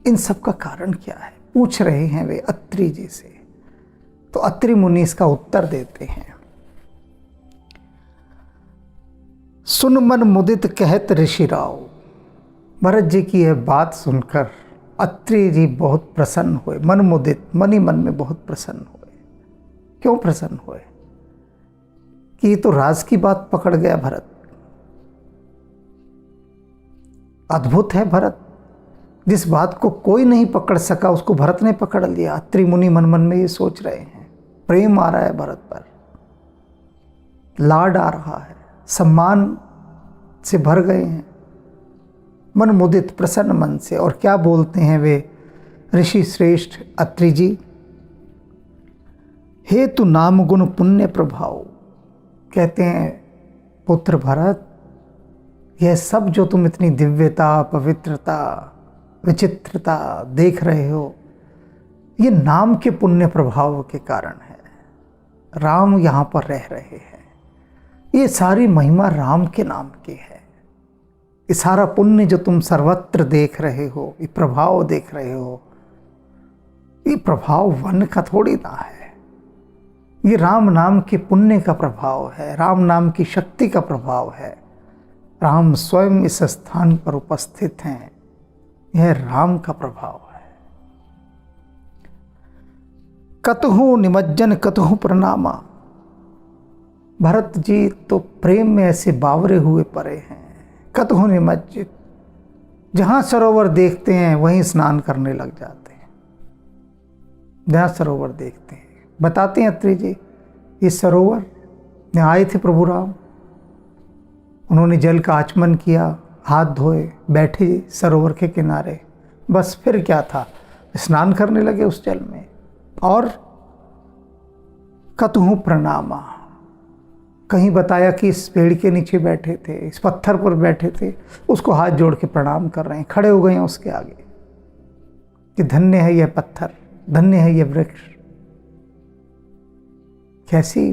इन सब का कारण क्या है, पूछ रहे हैं वे अत्रि जी से। तो अत्रि मुनि इसका उत्तर देते हैं। सुन मन मुदित कहत ऋषि राव। भरत जी की यह बात सुनकर अत्रि जी बहुत प्रसन्न हुए। मन मुदित, मन ही मन में बहुत प्रसन्न हुए। क्यों प्रसन्न हुए? कि ये तो राज की बात पकड़ गया भरत। अद्भुत है भरत, जिस बात को कोई नहीं पकड़ सका उसको भरत ने पकड़ लिया। अत्रि मुनि मन मन में ये सोच रहे हैं। प्रेम आ रहा है भरत पर, लाड आ रहा है, सम्मान से भर गए हैं, मन मुदित, प्रसन्न मन से। और क्या बोलते हैं वे ऋषि श्रेष्ठ अत्रि जी? हे तु नाम गुण पुण्य प्रभाव। कहते हैं पुत्र भरत, यह सब जो तुम इतनी दिव्यता, पवित्रता, विचित्रता देख रहे हो, ये नाम के पुण्य प्रभाव के कारण है। राम यहाँ पर रह रहे हैं। ये सारी महिमा राम के नाम की है। ये सारा पुण्य जो तुम सर्वत्र देख रहे हो, ये प्रभाव देख रहे हो, ये प्रभाव वन का थोड़ी ना है। ये राम नाम के पुण्य का प्रभाव है, राम नाम की शक्ति का प्रभाव है, राम स्वयं इस स्थान पर उपस्थित हैं। यह राम का प्रभाव है। कतहु निमज्जन कतहु प्रणामा। भरत जी तो प्रेम में ऐसे बावरे हुए पड़े हैं। कतहु निमज्जित, जहां सरोवर देखते हैं वहीं स्नान करने लग जाते हैं। जहां सरोवर देखते हैं, बताते हैं अत्रि जी, इस सरोवर में आए थे प्रभु राम, उन्होंने जल का आचमन किया, हाथ धोए, बैठे सरोवर के किनारे, बस फिर क्या था, स्नान करने लगे उस जल में। और कतहु प्रणामा, कहीं बताया कि इस पेड़ के नीचे बैठे थे, इस पत्थर पर बैठे थे, उसको हाथ जोड़ के प्रणाम कर रहे हैं, खड़े हो गए हैं उसके आगे कि धन्य है यह पत्थर, धन्य है यह वृक्ष। कैसी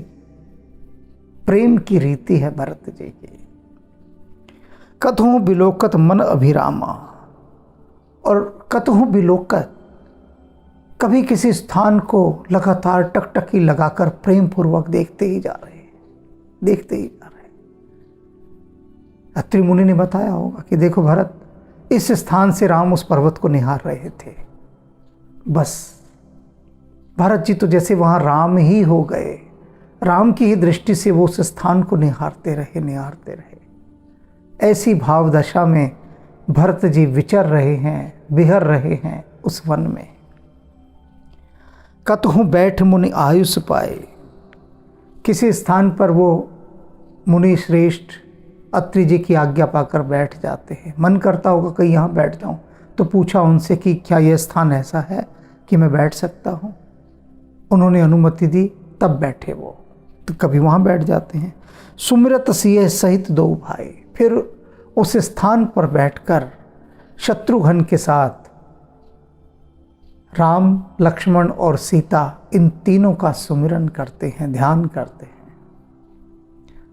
प्रेम की रीति है भरत जी की। कतहु बिलोकत मन अभिरामा, और कतहु बिलोकत, कभी किसी स्थान को लगातार टकटकी लगाकर प्रेम पूर्वक देखते ही जा रहे हैं, देखते ही जा रहे हैं। अत्रि मुनि ने बताया होगा कि देखो भरत, इस स्थान से राम उस पर्वत को निहार रहे थे। बस भरत जी तो जैसे वहां राम ही हो गए, राम की ही दृष्टि से वो उस स्थान को निहारते रहे, निहारते रहे। ऐसी भाव दशा में भरत जी विचर रहे हैं, विहर रहे हैं उस वन में। कतहु बैठ मुनि आयुष पाए, किसी स्थान पर वो मुनि श्रेष्ठ अत्रि जी की आज्ञा पाकर बैठ जाते हैं। मन करता होगा कहीं यहाँ बैठ जाऊं, तो पूछा उनसे कि क्या यह स्थान ऐसा है कि मैं बैठ सकता हूँ। उन्होंने अनुमति दी, तब बैठे वो, तो कभी वहाँ बैठ जाते हैं। सुमिरत सिय सहित दो भाई, फिर उस स्थान पर बैठकर शत्रुघ्न के साथ राम, लक्ष्मण और सीता, इन तीनों का सुमिरन करते हैं, ध्यान करते हैं।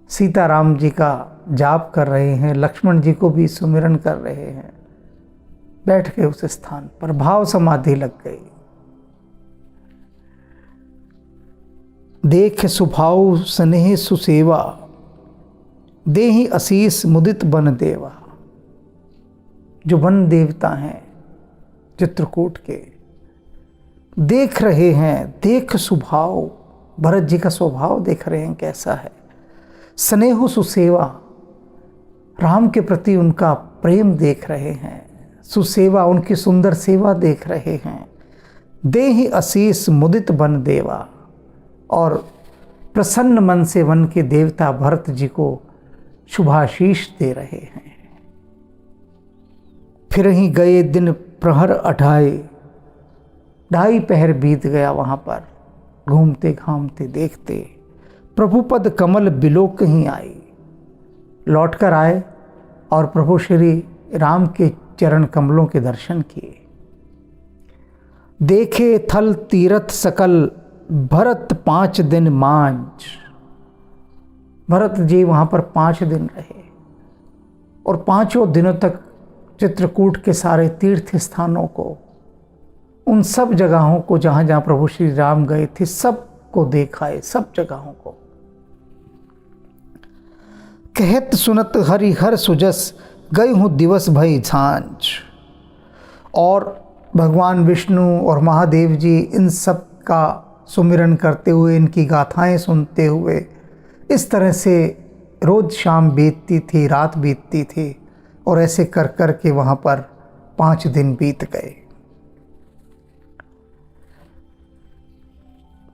सीता राम जी का जाप कर रहे हैं, लक्ष्मण जी को भी सुमिरन कर रहे हैं। बैठ गए उस स्थान पर, भाव समाधि लग गई। देख सुभाव स्नेह सुसेवा, देहि असीस मुदित बन देवा। जो वन देवता हैं चित्रकूट के, देख रहे हैं, देख स्वभाव, भरत जी का स्वभाव देख रहे हैं कैसा है। स्नेह सुसेवा, राम के प्रति उनका प्रेम देख रहे हैं। सुसेवा, उनकी सुंदर सेवा देख रहे हैं। देहि असीस मुदित बन देवा, और प्रसन्न मन से वन के देवता भरत जी को शुभाशीष दे रहे हैं। फिर ही गए दिन प्रहर 28, 2.5 पहर बीत गया वहाँ पर, घूमते घामते देखते। प्रभु पद कमल बिलोक ही आई, लौट कर आए और प्रभु श्री राम के चरण कमलों के दर्शन किए। देखे थल तीरथ सकल, भरत 5 दिन मांझ। भरत जी वहाँ पर 5 दिन रहे और 5 दिनों तक चित्रकूट के सारे तीर्थ स्थानों को, उन सब जगहों को जहाँ जहाँ प्रभु श्री राम गए थे, सब को देखाए, सब जगहों को। कहत सुनत हरि हर सुजस, गए हूँ दिवस भई झांझ। और भगवान विष्णु और महादेव जी इन सब का सुमिरन करते हुए, इनकी गाथाएं सुनते हुए, इस तरह से रोज शाम बीतती थी, रात बीतती थी, और ऐसे कर कर के वहाँ पर 5 दिन बीत गए।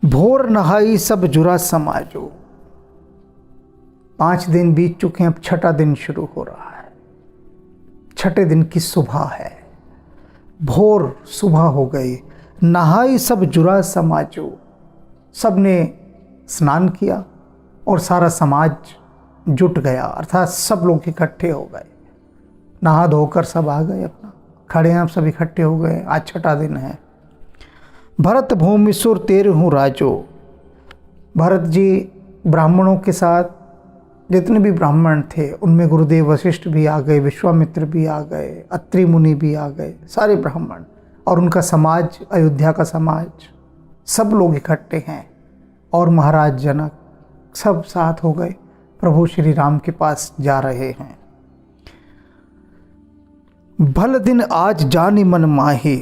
भोर नहाई सब जुरा समाजो। 5 दिन बीत चुके हैं, अब 6ठा दिन शुरू हो रहा है। 6ठे दिन की सुबह है, भोर सुबह हो गई। नहाई सब जुरा समाजो, सब ने स्नान किया और सारा समाज जुट गया, अर्थात सब लोग इकट्ठे हो गए। नहा धोकर सब आ गए, अपना खड़े हैं, आप सब इकट्ठे हो गए। आज 6ठा दिन है। भरत भूमि सुर 13 राजो। भरत जी ब्राह्मणों के साथ, जितने भी ब्राह्मण थे उनमें गुरुदेव वशिष्ठ भी आ गए, विश्वामित्र भी आ गए, अत्रि मुनि भी आ गए, सारे ब्राह्मण और उनका समाज, अयोध्या का समाज, सब लोग इकट्ठे हैं। और महाराज जनक सब साथ हो गए, प्रभु श्री राम के पास जा रहे हैं। भल दिन आज जानी मन माही।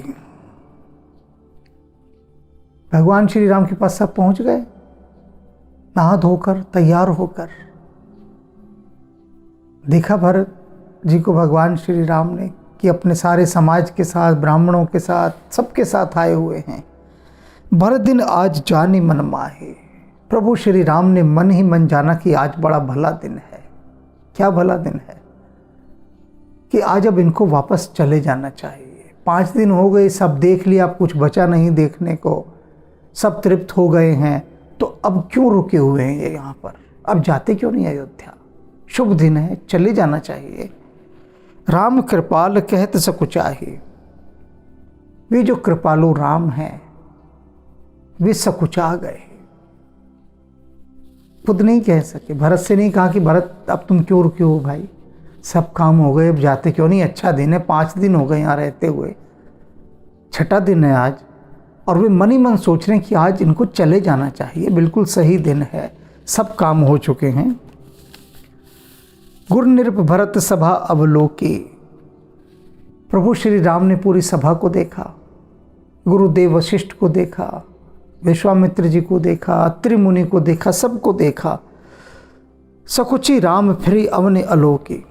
भगवान श्री राम के पास सब पहुंच गए, नहा धोकर तैयार होकर। देखा भरत जी को भगवान श्री राम ने कि अपने सारे समाज के साथ, ब्राह्मणों के साथ, सबके साथ आए हुए हैं। भर दिन आज जानी मन माहे। प्रभु श्री राम ने मन ही मन जाना कि आज बड़ा भला दिन है। क्या भला दिन है कि आज अब इनको वापस चले जाना चाहिए। 5 दिन हो गए, सब देख लिया, अब कुछ बचा नहीं देखने को, सब तृप्त हो गए हैं, तो अब क्यों रुके हुए हैं ये यहाँ पर? अब जाते क्यों नहीं अयोध्या? शुभ दिन है, चले जाना चाहिए। राम कृपाल कहत सकुचाही। वे जो कृपालु राम हैं वे सकुचा गए, खुद नहीं कह सके। भरत से नहीं कहा कि भरत अब तुम क्यों रुके हो भाई, सब काम हो गए, अब जाते क्यों नहीं? अच्छा दिन है, 5 दिन हो गए यहाँ रहते हुए, 6ठा दिन है आज। और वे मन ही मन सोच रहे हैं कि आज इनको चले जाना चाहिए, बिल्कुल सही दिन है, सब काम हो चुके हैं। गुर निरप भरत सभा अवलोकी। प्रभु श्री राम ने पूरी सभा को देखा, गुरुदेव वशिष्ठ को देखा, विश्वामित्र जी को देखा, त्रिमुनि को देखा, सबको देखा। सकुची राम फिरी अवनि अलोकी।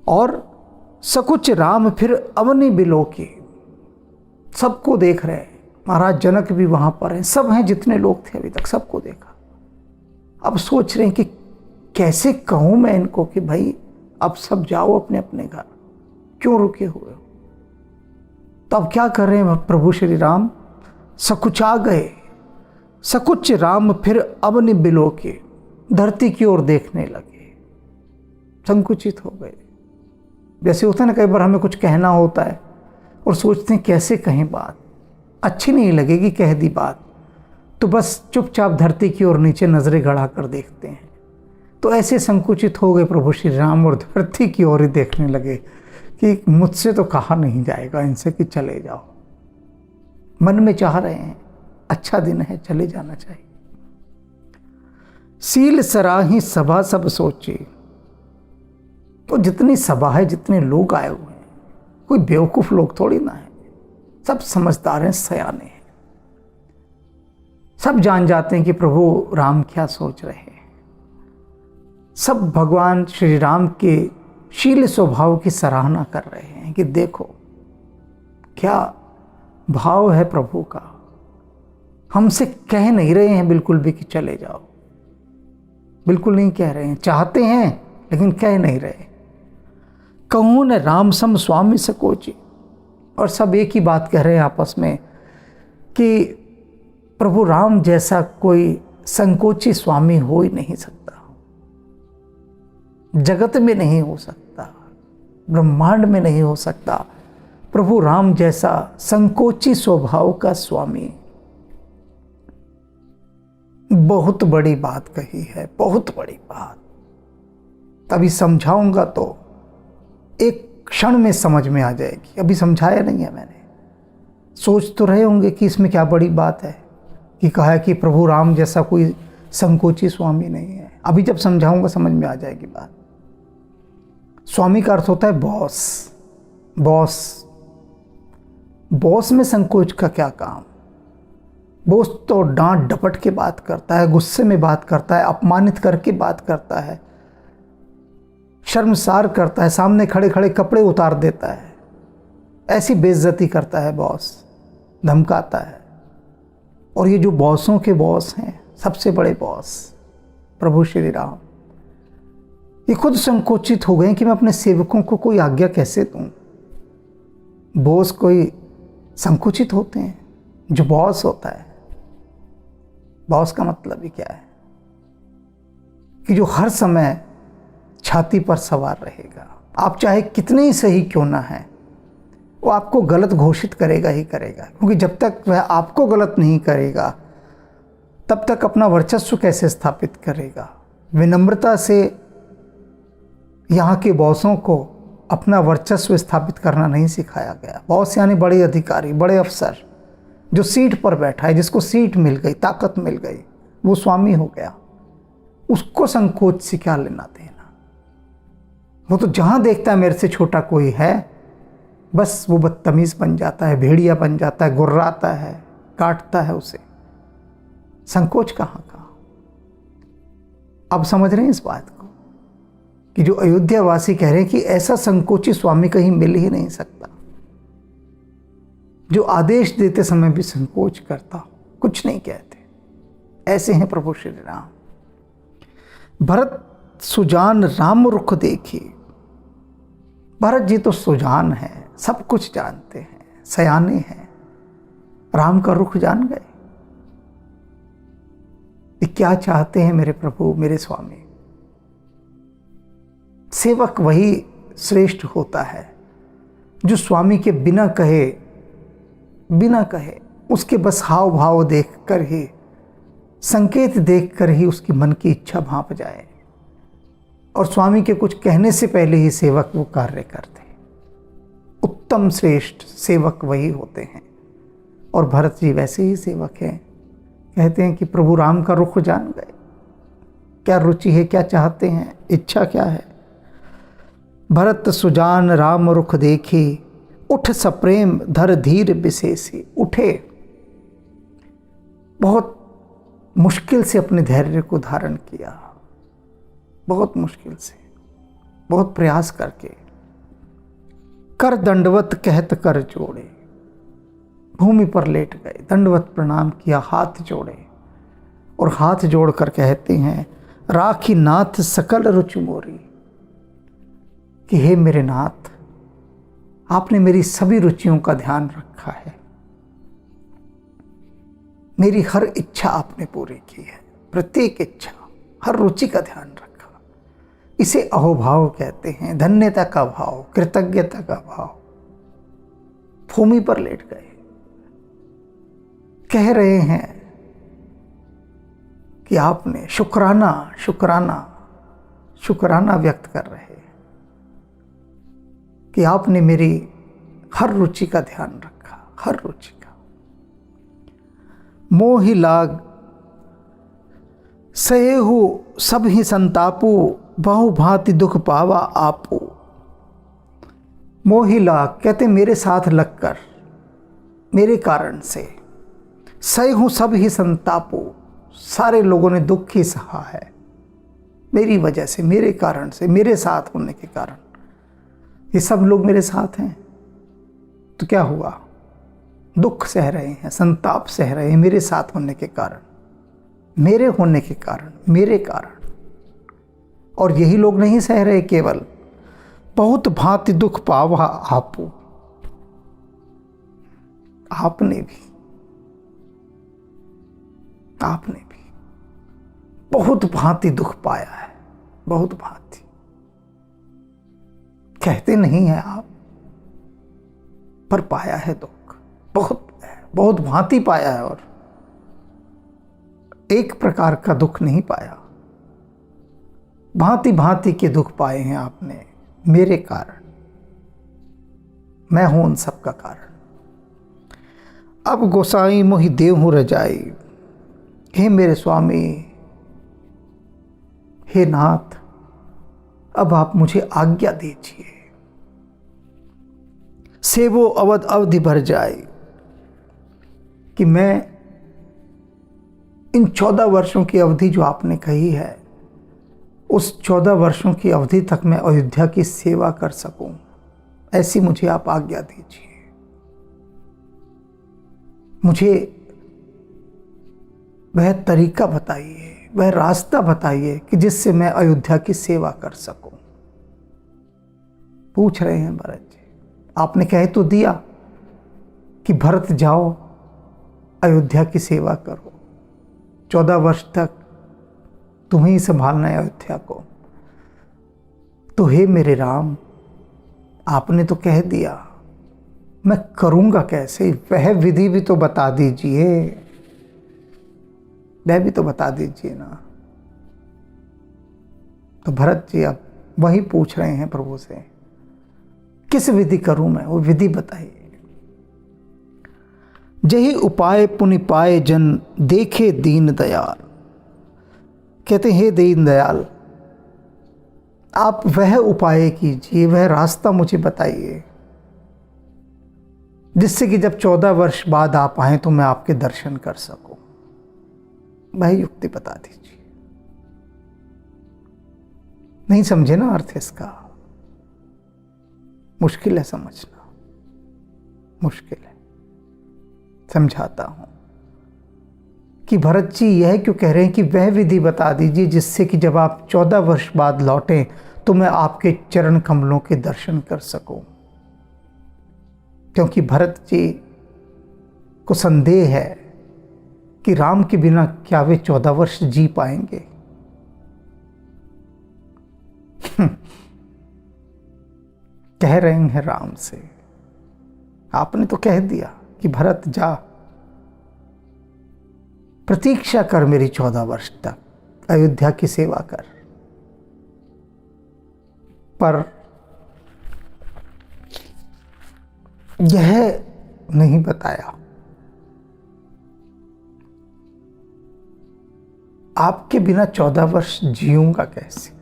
और सकुच राम फिर अवनि बिलोकी। सबको देख रहे हैं, महाराज जनक भी वहां पर हैं, सब हैं जितने लोग थे अभी तक, सबको देखा। अब सोच रहे हैं कि कैसे कहूं मैं इनको कि भाई अब सब जाओ अपने अपने घर, क्यों रुके हुए हो? तो अब क्या कर रहे हैं प्रभु श्री राम? सकुचा गए। सकुच राम फिर अवनि बिलोके। धरती की ओर देखने लगे, संकुचित हो गए। जैसे होता है ना, कई बार हमें कुछ कहना होता है और सोचते हैं कैसे कहें बात, अच्छी नहीं लगेगी कह दी बात, तो बस चुपचाप धरती की ओर नीचे नजरें गड़ा कर देखते हैं। तो ऐसे संकुचित हो गए प्रभु श्री राम और धरती की ओर ही देखने लगे कि मुझसे तो कहा नहीं जाएगा इनसे कि चले जाओ। मन में चाह रहे हैं अच्छा दिन है, चले जाना चाहिए। सील सराही सभा सब सोची। तो जितनी सभा है, जितने लोग आए हुए हैं, कोई बेवकूफ लोग थोड़ी ना है, सब समझदार हैं, सयाने हैं। सब जान जाते हैं कि प्रभु राम क्या सोच रहे हैं। सब भगवान श्री राम के शील स्वभाव की सराहना कर रहे हैं कि देखो क्या भाव है प्रभु का। हमसे कह नहीं रहे हैं बिल्कुल भी कि चले जाओ, बिल्कुल नहीं कह रहे हैं, चाहते हैं लेकिन कह नहीं रहे। कहूँ न राम सम स्वामी सकोची। और सब एक ही बात कह रहे हैं आपस में कि प्रभु राम जैसा कोई संकोची स्वामी हो ही नहीं सकता, जगत में नहीं हो सकता, ब्रह्मांड में नहीं हो सकता। प्रभु राम जैसा संकोची स्वभाव का स्वामी। बहुत बड़ी बात कही है, बहुत बड़ी बात। तभी समझाऊंगा तो एक क्षण में समझ में आ जाएगी। अभी समझाया नहीं है मैंने। सोच तो रहे होंगे कि इसमें क्या बड़ी बात है कि कहा है कि प्रभु राम जैसा कोई संकोची स्वामी नहीं है। अभी जब समझाऊंगा समझ में आ जाएगी बात। स्वामी का अर्थ होता है बॉस। बॉस, बॉस में संकोच का क्या काम? बॉस तो डांट डपट के बात करता है, गुस्से में बात करता है, अपमानित करके बात करता है, शर्मसार करता है, सामने खड़े खड़े कपड़े उतार देता है, ऐसी बेइज्जती करता है बॉस, धमकाता है। और ये जो बॉसों के बॉस हैं, सबसे बड़े बॉस प्रभु श्री राम, ये खुद संकोचित हो गए कि मैं अपने सेवकों को कोई आज्ञा कैसे दूं। बॉस कोई संकुचित होते हैं? जो बॉस होता है, बॉस का मतलब ही क्या है कि जो हर समय छाती पर सवार रहेगा। आप चाहे कितने ही सही क्यों ना हैं, वो आपको गलत घोषित करेगा ही करेगा। क्योंकि जब तक वह आपको गलत नहीं करेगा तब तक अपना वर्चस्व कैसे स्थापित करेगा। विनम्रता से यहाँ के बॉसों को अपना वर्चस्व स्थापित करना नहीं सिखाया गया। बॉस यानी बड़े अधिकारी, बड़े अफसर, जो सीट पर बैठा है, जिसको सीट मिल गई, ताकत मिल गई, वो स्वामी हो गया। उसको संकोच से क्या लेना देना। वो तो जहाँ देखता है मेरे से छोटा कोई है, बस वो बदतमीज़ बन जाता है, भेड़िया बन जाता है, गुर्राता है, काटता है उसे। संकोच कहाँ का। अब समझ रहे हैं इस बात को कि जो अयोध्या वासी कह रहे हैं कि ऐसा संकोची स्वामी कहीं मिल ही नहीं सकता, जो आदेश देते समय भी संकोच करता हो, कुछ नहीं कहते। ऐसे हैं प्रभु श्री राम। भरत सुजान राम रुख देखी। भरत जी तो सुजान है, सब कुछ जानते हैं, सयाने हैं, राम का रुख जान गए कि क्या चाहते हैं मेरे प्रभु, मेरे स्वामी। सेवक वही श्रेष्ठ होता है जो स्वामी के बिना कहे उसके बस हाव भाव देखकर ही, संकेत देखकर ही उसकी मन की इच्छा भांप जाए और स्वामी के कुछ कहने से पहले ही सेवक वो कार्य करते। उत्तम श्रेष्ठ सेवक वही होते हैं और भरत जी वैसे ही सेवक हैं। कहते हैं कि प्रभु राम का रुख जान गए, क्या रुचि है, क्या चाहते हैं, इच्छा क्या है। भरत सुजान राम रुख देखी, उठ सप्रेम धर धीर विशेषी। उठे, बहुत मुश्किल से अपने धैर्य को धारण किया, बहुत मुश्किल से, बहुत प्रयास करके। कर दंडवत कहत कर जोड़े, भूमि पर लेट गए, दंडवत प्रणाम किया, हाथ जोड़े और हाथ जोड़कर कहते हैं राखी नाथ सकल रुचि मोरी, कि हे मेरे नाथ, आपने मेरी सभी रुचियों का ध्यान रखा है, मेरी हर इच्छा आपने पूरी की है, प्रत्येक इच्छा, हर रुचि का ध्यान रखा। इसे अहोभाव कहते हैं, धन्यता का भाव, कृतज्ञता का भाव। भूमि पर लेट गए, कह रहे हैं कि आपने शुक्राना शुक्राना शुक्राना व्यक्त कर रहे हैं कि आपने मेरी हर रुचि का ध्यान रखा, हर रुचि का। मोहि लाग सहेहु सब ही संतापु, बहु भांति दुख पावा आपू। मोहि लाग कहते मेरे साथ लगकर, मेरे कारण से, सहेहु सब ही संतापु, सारे लोगों ने दुख ही सहा है मेरी वजह से, मेरे कारण से, मेरे साथ होने के कारण। ये सब लोग मेरे साथ हैं तो क्या हुआ, दुख सह रहे हैं, संताप सह रहे हैं मेरे साथ होने के कारण, मेरे होने के कारण, मेरे कारण। और यही लोग नहीं सह रहे केवल, बहुत भांति दुख पावा आपू, आपने भी बहुत भांति दुख पाया है, बहुत भांति। कहते नहीं हैं आप, पर पाया है दुख, बहुत भांति पाया है। और एक प्रकार का दुख नहीं पाया, भांति भांति के दुख पाए हैं आपने मेरे कारण। मैं हूं उन सब का कारण। अब गोसाई मोहि देहु रजाई, हे मेरे स्वामी, हे नाथ, अब आप मुझे आज्ञा दीजिए। सेवो अवध अवधि भर जाए, कि मैं इन 14 वर्षों की अवधि जो आपने कही है, उस 14 वर्षों की अवधि तक मैं अयोध्या की सेवा कर सकूं, ऐसी मुझे आप आज्ञा दीजिए। मुझे वह तरीका बताइए, वह रास्ता बताइए कि जिससे मैं अयोध्या की सेवा कर सकूं। पूछ रहे हैं भरत जी, आपने कह तो दिया कि भरत जाओ अयोध्या की सेवा करो, 14 वर्ष तक तुम्हें ही संभालना है अयोध्या को। तो हे मेरे राम, आपने तो कह दिया, मैं करूंगा कैसे, वह विधि भी तो बता दीजिए, वह भी तो बता दीजिए ना। तो भरत जी अब वही पूछ रहे हैं प्रभु से, किस विधि करूं मैं, वो विधि बताइए। जही उपाय पुनि पाए जन, देखे दीन दयाल। कहते हे दीन दयाल, आप वह उपाय कीजिए, वह रास्ता मुझे बताइए जिससे कि जब 14 वर्ष बाद आप आए तो मैं आपके दर्शन कर सकूं। वह युक्ति बता दीजिए। नहीं समझे ना अर्थ इसका? मुश्किल है समझना, मुश्किल है। समझाता हूं कि भरत जी यह क्यों कह रहे हैं कि वह विधि बता दीजिए जिससे कि जब आप 14 वर्ष बाद लौटें तो मैं आपके चरण कमलों के दर्शन कर सकूं। क्योंकि भरत जी को संदेह है कि राम के बिना क्या वे 14 वर्ष जी पाएंगे। कह रहे हैं राम से, आपने तो कह दिया कि भरत जा, प्रतीक्षा कर मेरी 14 वर्ष तक, अयोध्या की सेवा कर। पर यह नहीं बताया आपके बिना 14 वर्ष जीऊंगा कैसे।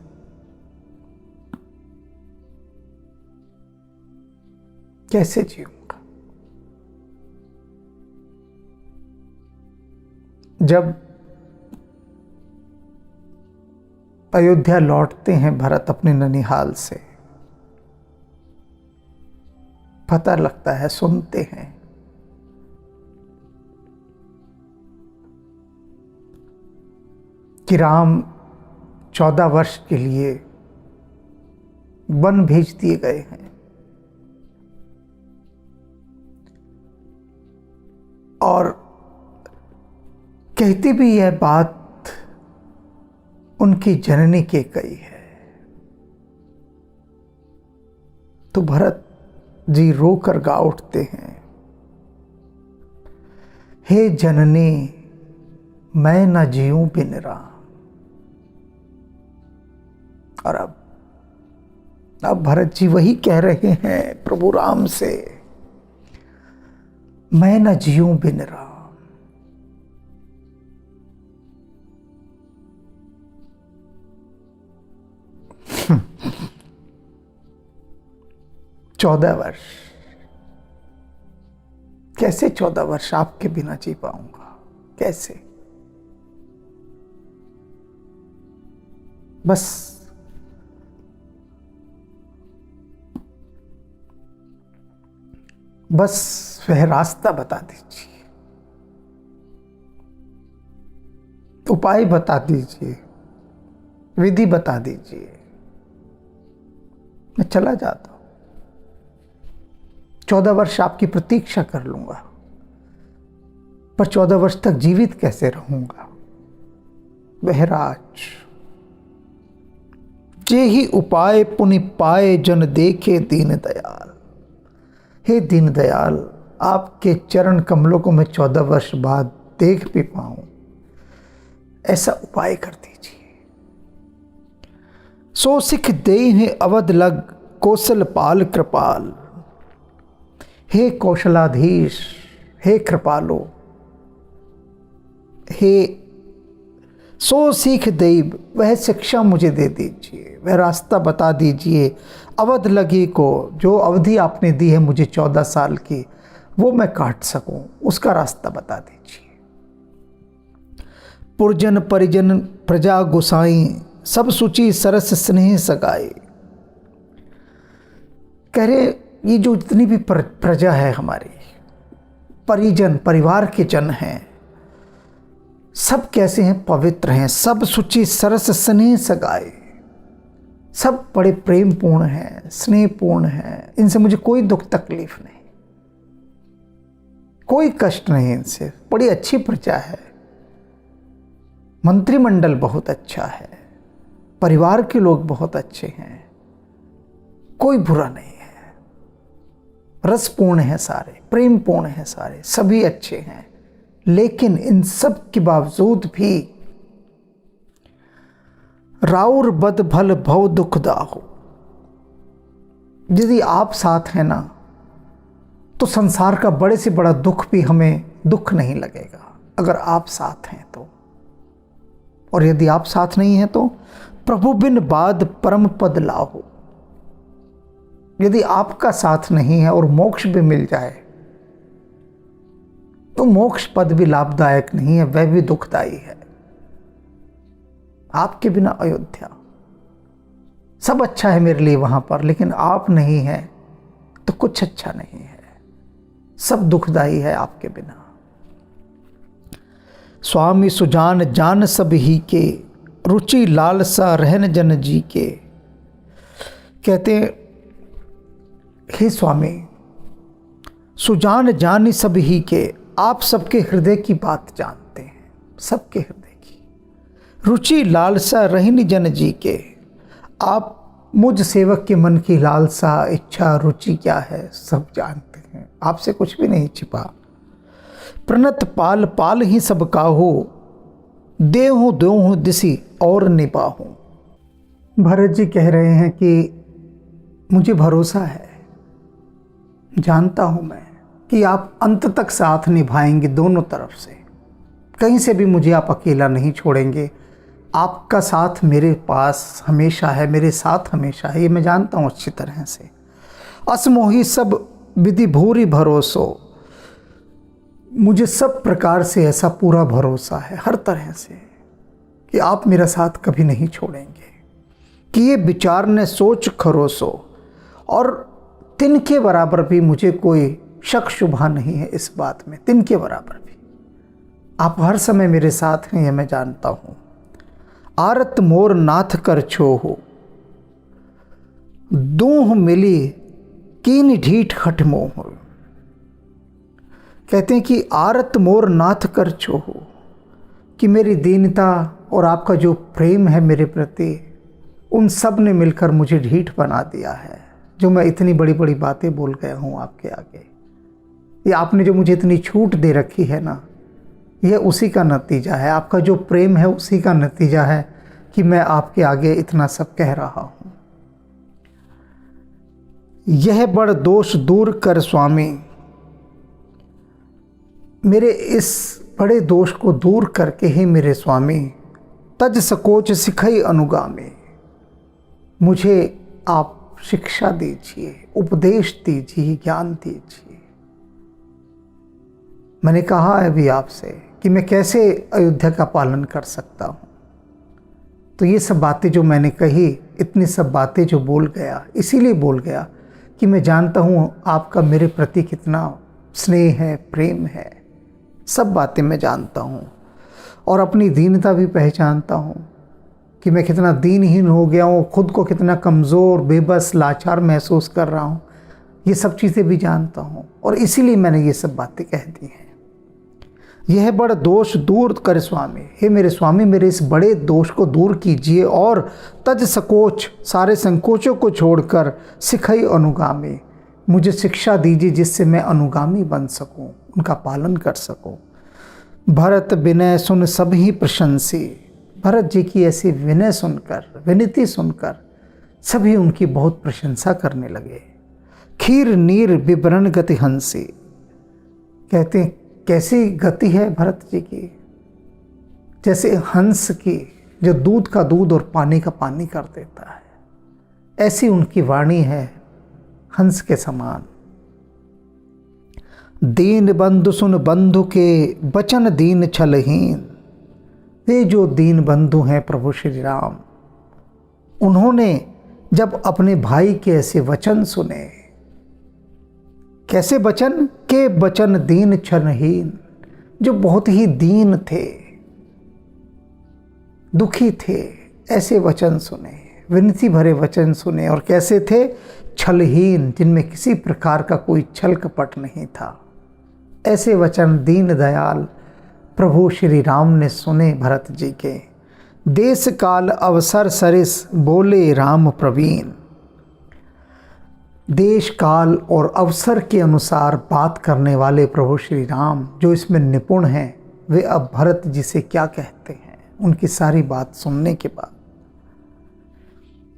कैसे जीऊंगा? जब अयोध्या लौटते हैं भरत अपने ननिहाल से, पता लगता है, सुनते हैं कि राम 14 वर्ष के लिए वन भेज दिए गए हैं। और कहती भी यह बात उनकी जननी कैकेयी है। तो भरत जी रोकर गा उठते हैं, हे जननी मैं न जीऊं बिन राम। और अब भरत जी वही कह रहे हैं प्रभु राम से, मैं न जीऊं बिन राम। चौदह वर्ष, कैसे 14 वर्ष आपके बिना जी पाऊंगा? कैसे? बस वह रास्ता बता दीजिए, उपाय बता दीजिए, विधि बता दीजिए, मैं चला जाता हूं। 14 वर्ष आपकी प्रतीक्षा कर लूंगा, पर 14 वर्ष तक जीवित कैसे रहूंगा? वह राज जे ही उपाय पुनि पाए जन देखे दीन दयाल। हे दीन दयाल, आपके चरण कमलों को मैं 14 वर्ष बाद देख भी पाऊं, ऐसा उपाय कर दीजिए। सो सिख देहि अवध लग कौशल पाल कृपाल। हे कौशलाधीश, हे कृपालो, हे सो सीख देव, वह शिक्षा मुझे दे दीजिए, वह रास्ता बता दीजिए अवध लगी को। जो अवधि आपने दी है मुझे 14 साल की, वो मैं काट सकूं, उसका रास्ता बता दीजिए। पुरजन परिजन प्रजा गुसाई, सब सुचि सरस स्नेह सगाई। कह रहे ये जो जितनी भी प्रजा है हमारी, परिजन परिवार के जन हैं, सब कैसे हैं? पवित्र हैं। सब सुचि सरस स्नेह सगाए, सब बड़े प्रेम पूर्ण हैं, स्नेहपूर्ण हैं। इनसे मुझे कोई दुख तकलीफ नहीं, कोई कष्ट नहीं इनसे। बड़ी अच्छी प्रजा है, मंत्रिमंडल बहुत अच्छा है, परिवार के लोग बहुत अच्छे हैं, कोई बुरा नहीं है, रसपूर्ण है सारे, प्रेम पूर्ण है सारे, सभी अच्छे हैं। लेकिन इन सब के बावजूद भी राउर बद भल भव दुख दाहो। यदि आप साथ हैं ना, तो संसार का बड़े से बड़ा दुख भी हमें दुख नहीं लगेगा, अगर आप साथ हैं तो। और यदि आप साथ नहीं हैं तो प्रभु बिन बाद परम पद लाहो। यदि आपका साथ नहीं है और मोक्ष भी मिल जाए तो मोक्ष पद भी लाभदायक नहीं है, वह भी दुखदायी है। आपके बिना अयोध्या, सब अच्छा है मेरे लिए वहां पर, लेकिन आप नहीं है तो कुछ अच्छा नहीं है, सब दुखदायी है आपके बिना। स्वामी सुजान जान सब ही के, रुचि लालसा रहन जन जी के। कहते हैं, हे स्वामी, सुजान जान सब ही के, आप सबके हृदय की बात जानते हैं, सबके हृदय की। रुचि लालसा रहन जन जी के, आप मुझ सेवक के मन की लालसा, इच्छा, रुचि क्या है सब जानते हैं, आपसे कुछ भी नहीं छिपा। प्रणत पाल पाल ही सब काहो, देहु देहु दिसी और निपाहू। भरत जी कह रहे हैं कि मुझे भरोसा है, जानता हूं मैं कि आप अंत तक साथ निभाएंगे दोनों तरफ से, कहीं से भी मुझे आप अकेला नहीं छोड़ेंगे। आपका साथ मेरे पास हमेशा है, मेरे साथ हमेशा है, ये मैं जानता हूँ अच्छी तरह से। असमोही सब विधि भूरी भरोसो, मुझे सब प्रकार से ऐसा पूरा भरोसा है हर तरह से कि आप मेरा साथ कभी नहीं छोड़ेंगे। कि ये विचार ने सोच खरोसो, और तिनके बराबर भी मुझे कोई शक शुबा नहीं है इस बात में, तिनके बराबर भी आप हर समय मेरे साथ हैं, यह मैं जानता हूँ। आरत मोर नाथ कर छोहो, दूह मिली कीन ढीठ खट मोह। कहते हैं कि आरत मोर नाथ कर छोहो, कि मेरी दीनता और आपका जो प्रेम है मेरे प्रति, उन सब ने मिलकर मुझे ढीठ बना दिया है, जो मैं इतनी बड़ी बड़ी बातें बोल गया हूँ आपके आगे। ये आपने जो मुझे इतनी छूट दे रखी है ना, यह उसी का नतीजा है, आपका जो प्रेम है उसी का नतीजा है कि मैं आपके आगे इतना सब कह रहा हूँ। यह बड़ दोष दूर कर स्वामी, मेरे इस बड़े दोष को दूर करके ही मेरे स्वामी, तज सकोच सिखई अनुगामी, मुझे आप शिक्षा दीजिए, उपदेश दीजिए, ज्ञान दीजिए। मैंने कहा है भी आपसे कि मैं कैसे अयोध्या का पालन कर सकता हूँ, तो ये सब बातें जो मैंने कही, इतनी सब बातें जो बोल गया, इसीलिए बोल गया कि मैं जानता हूँ आपका मेरे प्रति कितना स्नेह है, प्रेम है, सब बातें मैं जानता हूँ। और अपनी दीनता भी पहचानता हूँ कि मैं कितना दीनहीन हो गया हूँ, खुद को कितना कमज़ोर, बेबस, लाचार महसूस कर रहा हूँ, ये सब चीज़ें भी जानता हूँ, और इसीलिए मैंने ये सब बातें कह दी हैं। यह बड़ा दोष दूर कर स्वामी, हे मेरे स्वामी, मेरे इस बड़े दोष को दूर कीजिए, और तज सकोच, सारे संकोचों को छोड़कर सिखई अनुगामी, मुझे शिक्षा दीजिए जिससे मैं अनुगामी बन सकूं, उनका पालन कर सकूं। भरत विनय सुन सभी प्रशंसी, भरत जी की ऐसी विनय सुनकर, विनती सुनकर सभी उनकी बहुत प्रशंसा करने लगे। खीर नीर विवरण गति हंसी, कहते हैं कैसी गति है भरत जी की, जैसे हंस की जो दूध का दूध और पानी का पानी कर देता है, ऐसी उनकी वाणी है हंस के समान। दीन बंधु सुन बंधु के बचन दीन छलहीन, ये जो दीन बंधु हैं प्रभु श्री राम, उन्होंने जब अपने भाई के ऐसे वचन सुने, कैसे वचन के बचन दीन छलहीन, जो बहुत ही दीन थे, दुखी थे, ऐसे वचन सुने, विनती भरे वचन सुने, और कैसे थे, छलहीन, जिनमें किसी प्रकार का कोई छल कपट नहीं था, ऐसे वचन दीन दयाल प्रभु श्री राम ने सुने भरत जी के। देश काल अवसर सरिस बोले राम प्रवीण, देश काल और अवसर के अनुसार बात करने वाले प्रभु श्री राम जो इसमें निपुण हैं, वे अब भरत जी से क्या कहते हैं उनकी सारी बात सुनने के बाद।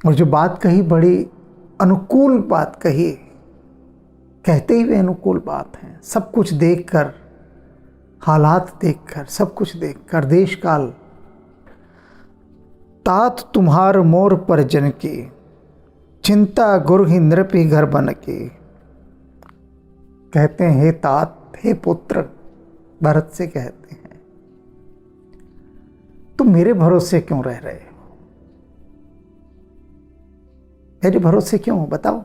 और जो बात कही बड़ी अनुकूल बात कही, कहते ही वे अनुकूल बात हैं, सब कुछ देखकर, हालात देखकर, सब कुछ देखकर, देश काल, तात तुम्हार मोर परिजन की, चिंता गुरहि नृपि घर बन के। कहते हैं हे तात, हे पुत्र, भरत से कहते हैं तुम मेरे भरोसे क्यों रह रहे हो? मेरे भरोसे क्यों हो बताओ?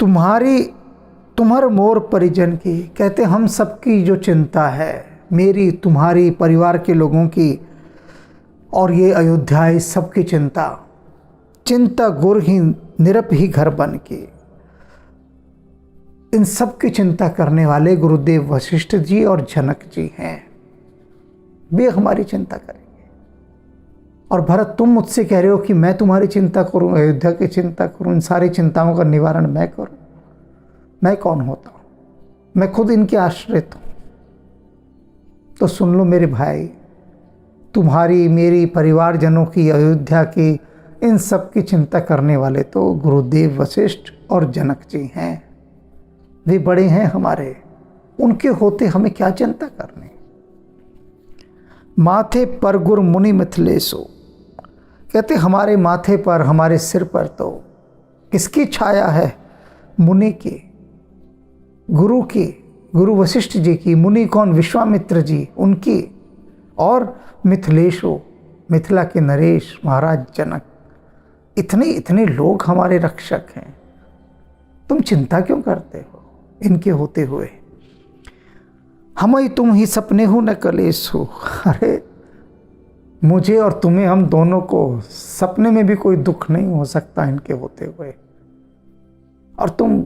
तुम्हार मोर परिजन की, कहते हम सबकी जो चिंता है, मेरी, तुम्हारी, परिवार के लोगों की और ये अयोध्या, इस सबकी चिंता गुर ही निरप ही घर बन के। इन सब की चिंता करने वाले गुरुदेव वशिष्ठ जी और जनक जी हैं। वे हमारी चिंता करेंगे। और भरत, तुम मुझसे कह रहे हो कि मैं तुम्हारी चिंता करूं, अयोध्या की चिंता करूं, इन सारी चिंताओं का निवारण मैं करूं? मैं कौन होता हूं? मैं खुद इनके आश्रित हूं। तो सुन लो मेरे भाई, तुम्हारी, मेरी, परिवारजनों की, अयोध्या की, इन सब की चिंता करने वाले तो गुरुदेव वशिष्ठ और जनक जी हैं। वे बड़े हैं हमारे, उनके होते हमें क्या चिंता करनी। माथे पर गुर मुनि मिथिलेशो, कहते हमारे माथे पर, हमारे सिर पर तो किसकी छाया है? मुनि की, गुरु की, गुरु वशिष्ठ जी की। मुनि कौन? विश्वामित्र जी, उनकी। और मिथिलेशो, मिथिला के नरेश, महाराज जनक। इतने लोग हमारे रक्षक हैं। तुम चिंता क्यों करते हो इनके होते हुए? हम तुम ही सपने हो न कलेश हो। अरे मुझे और तुम्हें, हम दोनों को सपने में भी कोई दुख नहीं हो सकता इनके होते हुए। और तुम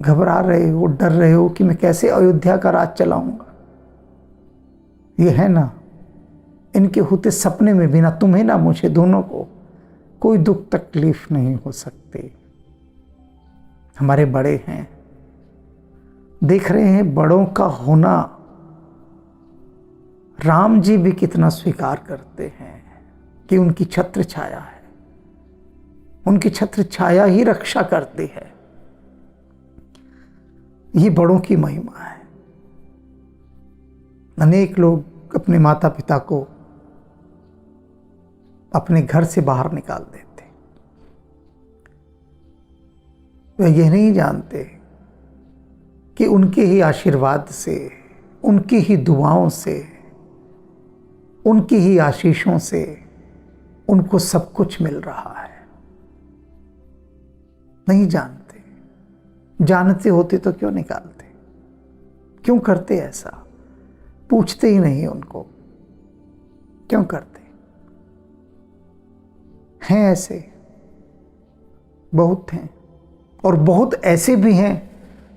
घबरा रहे हो, डर रहे हो कि मैं कैसे अयोध्या का राज चलाऊंगा। ये है ना, इनके होते सपने में भी ना तुम्हें ना मुझे, दोनों को कोई दुख तकलीफ नहीं हो सकती। हमारे बड़े हैं, देख रहे हैं बड़ों का होना। राम जी भी कितना स्वीकार करते हैं कि उनकी छत्र छाया है, उनकी छत्र छाया ही रक्षा करती है। ये बड़ों की महिमा है। अनेक लोग अपने माता पिता को अपने घर से बाहर निकाल देते। वे यह नहीं जानते कि उनके ही आशीर्वाद से, उनकी ही दुआओं से, उनकी ही आशीषों से उनको सब कुछ मिल रहा है। नहीं जानते। जानते होते तो क्यों निकालते? क्यों करते ऐसा? पूछते ही नहीं उनको क्यों करते? हैं ऐसे, बहुत हैं। और बहुत ऐसे भी हैं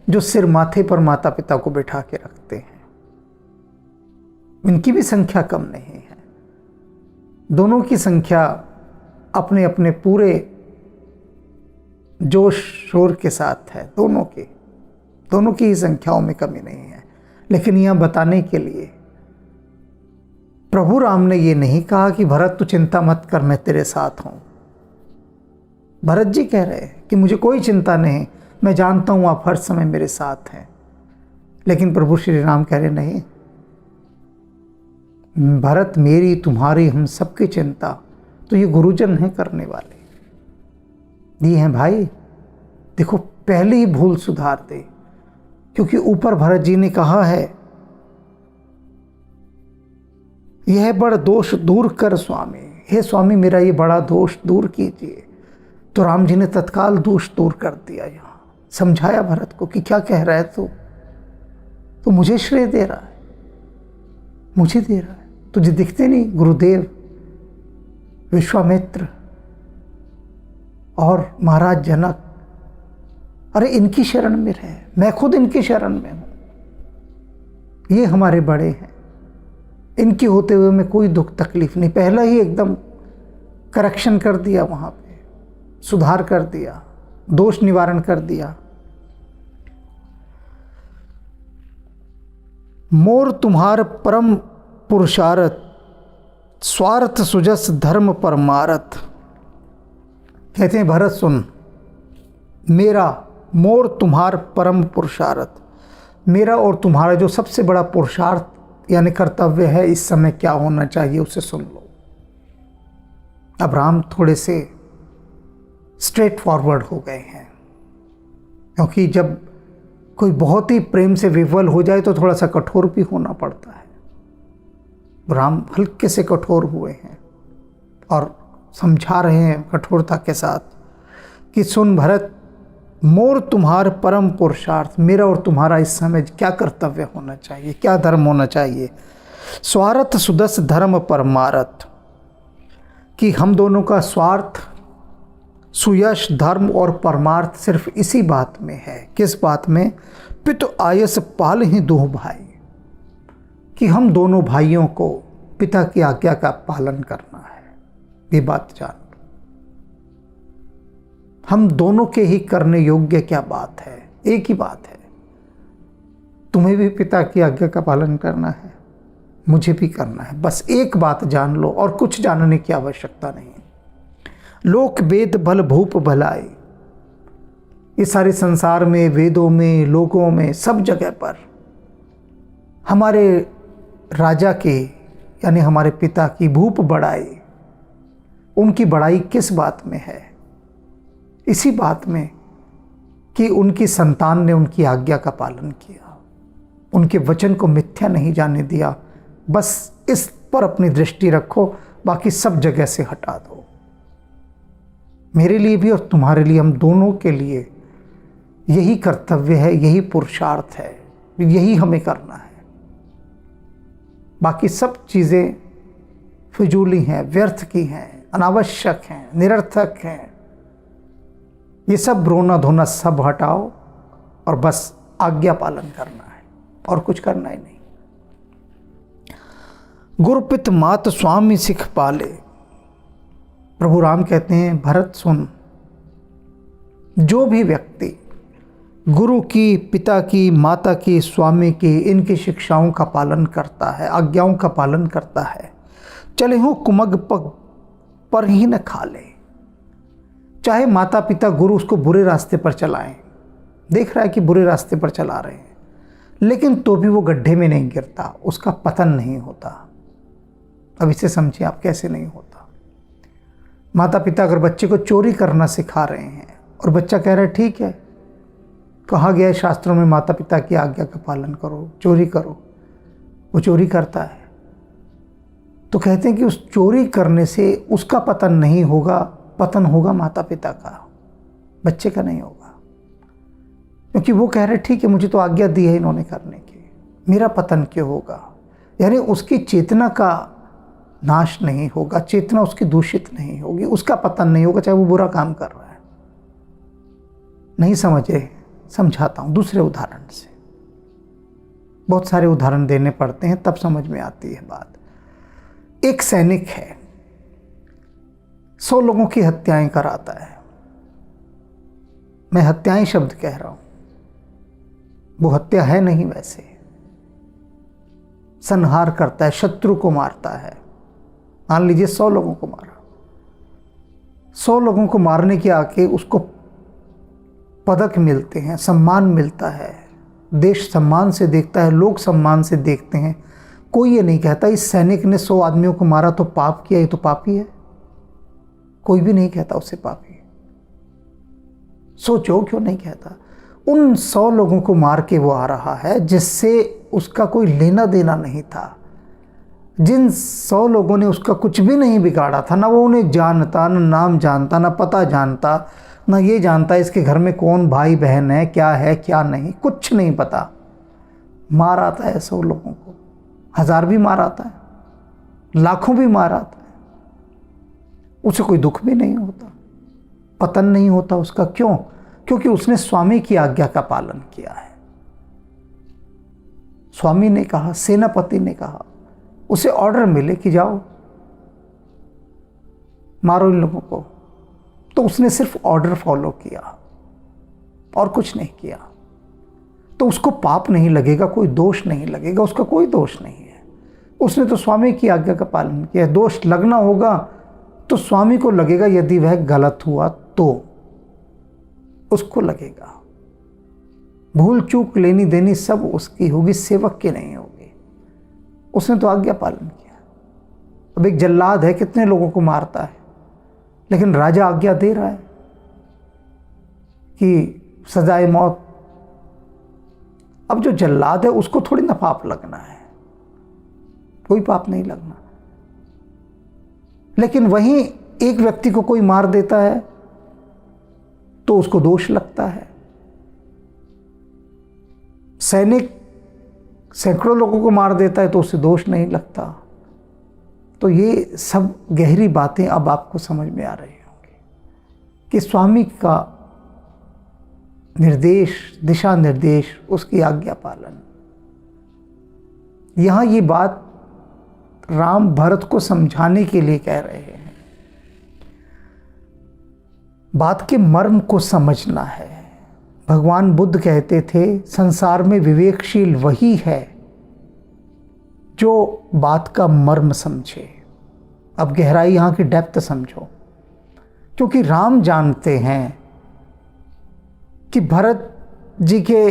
जो सिर माथे पर माता पिता को बिठा के रखते हैं। इनकी भी संख्या कम नहीं है। दोनों की संख्या अपने अपने पूरे जोश शोर के साथ है। दोनों की ही संख्याओं में कमी नहीं है। लेकिन यह बताने के लिए प्रभु राम ने ये नहीं कहा कि भरत तू चिंता मत कर, मैं तेरे साथ हूं। भरत जी कह रहे हैं कि मुझे कोई चिंता नहीं, मैं जानता हूं आप हर समय मेरे साथ हैं। लेकिन प्रभु श्री राम कह रहे नहीं, भरत, मेरी, तुम्हारी, हम सबकी चिंता तो ये गुरुजन हैं करने वाले। ये हैं भाई। देखो, पहले ही भूल सुधार दे, क्योंकि ऊपर भरत जी ने कहा है यह बड़ा दोष दूर कर स्वामी, हे स्वामी मेरा ये बड़ा दोष दूर कीजिए। तो राम जी ने तत्काल दोष दूर कर दिया। यहाँ समझाया भरत को कि क्या कह रहा है तो मुझे श्रेय दे रहा है, मुझे दे रहा है, तुझे दिखते नहीं? गुरुदेव, विश्वामित्र और महाराज जनक, अरे इनकी शरण में रहे, मैं खुद इनकी शरण में हूं। ये हमारे बड़े हैं, इनके होते हुए में कोई दुख तकलीफ नहीं। पहला ही एकदम करेक्शन कर दिया, वहां पे सुधार कर दिया, दोष निवारण कर दिया। मोर तुम्हार परम पुरुषार्थ, स्वार्थ सुजस धर्म परमारथ। कहते हैं भरत सुन, मेरा, मोर तुम्हार परम पुरुषार्थ, मेरा और तुम्हारा जो सबसे बड़ा पुरुषार्थ यानी कर्तव्य है इस समय क्या होना चाहिए उसे सुन लो। अब राम थोड़े से स्ट्रेट फॉरवर्ड हो गए हैं, क्योंकि जब कोई बहुत ही प्रेम से विवल हो जाए तो थोड़ा सा कठोर भी होना पड़ता है। राम हल्के से कठोर हुए हैं और समझा रहे हैं कठोरता के साथ कि सुन भरत, मोर तुम्हार परम पुरुषार्थ, मेरा और तुम्हारा इस समय क्या कर्तव्य होना चाहिए, क्या धर्म होना चाहिए। स्वार्थ सुदस धर्म परमारथ, कि हम दोनों का स्वार्थ, सुयश, धर्म और परमार्थ सिर्फ इसी बात में है। किस बात में? पितु आयस पाल ही दो भाई, कि हम दोनों भाइयों को पिता की आज्ञा का पालन करना है। ये बात जान लो, हम दोनों के ही करने योग्य क्या बात है, एक ही बात है। तुम्हें भी पिता की आज्ञा का पालन करना है, मुझे भी करना है। बस एक बात जान लो और कुछ जानने की आवश्यकता नहीं। लोक वेद भल भूप भलाई, इस सारे संसार में, वेदों में, लोगों में, सब जगह पर हमारे राजा के यानी हमारे पिता की भूप बढ़ाई। उनकी बड़ाई किस बात में है? इसी बात में कि उनकी संतान ने उनकी आज्ञा का पालन किया, उनके वचन को मिथ्या नहीं जाने दिया। बस इस पर अपनी दृष्टि रखो, बाकी सब जगह से हटा दो। मेरे लिए भी और तुम्हारे लिए, हम दोनों के लिए यही कर्तव्य है, यही पुरुषार्थ है, यही हमें करना है। बाकी सब चीज़ें फिजूली हैं, व्यर्थ की हैं, अनावश्यक हैं, निरर्थक हैं। ये सब रोना धोना सब हटाओ और बस आज्ञा पालन करना है और कुछ करना ही नहीं। गुरुपित मात स्वामी सिख पाले, प्रभु राम कहते हैं भरत सुन, जो भी व्यक्ति गुरु की, पिता की, माता की, स्वामी की, इनकी शिक्षाओं का पालन करता है, आज्ञाओं का पालन करता है, चले हो कुमग पग पर ही न खा ले। चाहे माता पिता गुरु उसको बुरे रास्ते पर चलाएं, देख रहा है कि बुरे रास्ते पर चला रहे हैं, लेकिन तो भी वो गड्ढे में नहीं गिरता, उसका पतन नहीं होता। अब इसे समझिए आप कैसे नहीं होता। माता पिता अगर बच्चे को चोरी करना सिखा रहे हैं और बच्चा कह रहा है ठीक है, कहा गया है शास्त्रों में माता पिता की आज्ञा का पालन करो, चोरी करो, वो चोरी करता है, तो कहते हैं कि उस चोरी करने से उसका पतन नहीं होगा, पतन होगा माता पिता का, बच्चे का नहीं होगा। क्योंकि वो कह रहे ठीक है, मुझे तो आज्ञा दी है इन्होंने करने की, मेरा पतन क्यों होगा। यानी उसकी चेतना का नाश नहीं होगा, चेतना उसकी दूषित नहीं होगी, उसका पतन नहीं होगा, चाहे वो बुरा काम कर रहा है। नहीं समझ रहे, समझाता हूँ दूसरे उदाहरण से। बहुत सारे उदाहरण देने पड़ते हैं तब समझ में आती है बात। एक सैनिक है, 100 लोगों की हत्याएं कराता है। मैं हत्याएं शब्द कह रहा हूं, वो हत्या है नहीं, वैसे संहार करता है, शत्रु को मारता है। मान लीजिए 100 लोगों को मारा, 100 लोगों को मारने के आके उसको पदक मिलते हैं, सम्मान मिलता है, देश सम्मान से देखता है, लोग सम्मान से देखते हैं। कोई ये नहीं कहता इस सैनिक ने 100 आदमियों को मारा तो पाप किया, ये तो पापी है। कोई भी नहीं कहता उसे पापी। सोचो क्यों नहीं कहता। उन 100 लोगों को मार के वो आ रहा है जिससे उसका कोई लेना देना नहीं था, जिन 100 लोगों ने उसका कुछ भी नहीं बिगाड़ा था। ना वो उन्हें जानता, ना नाम जानता, ना पता जानता, ना ये जानता इसके घर में कौन भाई बहन है, क्या नहीं, कुछ नहीं पता। मार आता है 100 लोगों को, 1000 भी मार आता है, लाखों भी मार आता है, उसे कोई दुख भी नहीं होता, पतन नहीं होता उसका। क्यों? क्योंकि उसने स्वामी की आज्ञा का पालन किया है। स्वामी ने कहा, सेनापति ने कहा, उसे ऑर्डर मिले कि जाओ मारो इन लोगों को, तो उसने सिर्फ ऑर्डर फॉलो किया और कुछ नहीं किया, तो उसको पाप नहीं लगेगा, कोई दोष नहीं लगेगा, उसका कोई दोष नहीं है। उसने तो स्वामी की आज्ञा का पालन किया। दोष लगना होगा तो स्वामी को लगेगा, यदि वह गलत हुआ तो उसको लगेगा। भूल चूक लेनी देनी सब उसकी होगी, सेवक की नहीं होगी। उसने तो आज्ञा पालन किया। अब एक जल्लाद है, कितने लोगों को मारता है, लेकिन राजा आज्ञा दे रहा है कि सजाए मौत। अब जो जल्लाद है उसको थोड़ी ना पाप लगना है, कोई पाप नहीं लगना। लेकिन वहीं एक व्यक्ति को कोई मार देता है तो उसको दोष लगता है। सैनिक सैकड़ों लोगों को मार देता है तो उससे दोष नहीं लगता। तो ये सब गहरी बातें अब आपको समझ में आ रही होंगी कि स्वामी का निर्देश, दिशा निर्देश, उसकी आज्ञा पालन। यहां ये बात राम भरत को समझाने के लिए कह रहे हैं। बात के मर्म को समझना है। भगवान बुद्ध कहते थे, संसार में विवेकशील वही है जो बात का मर्म समझे। अब गहराई यहां की डेप्थ समझो, क्योंकि राम जानते हैं कि भरत जी के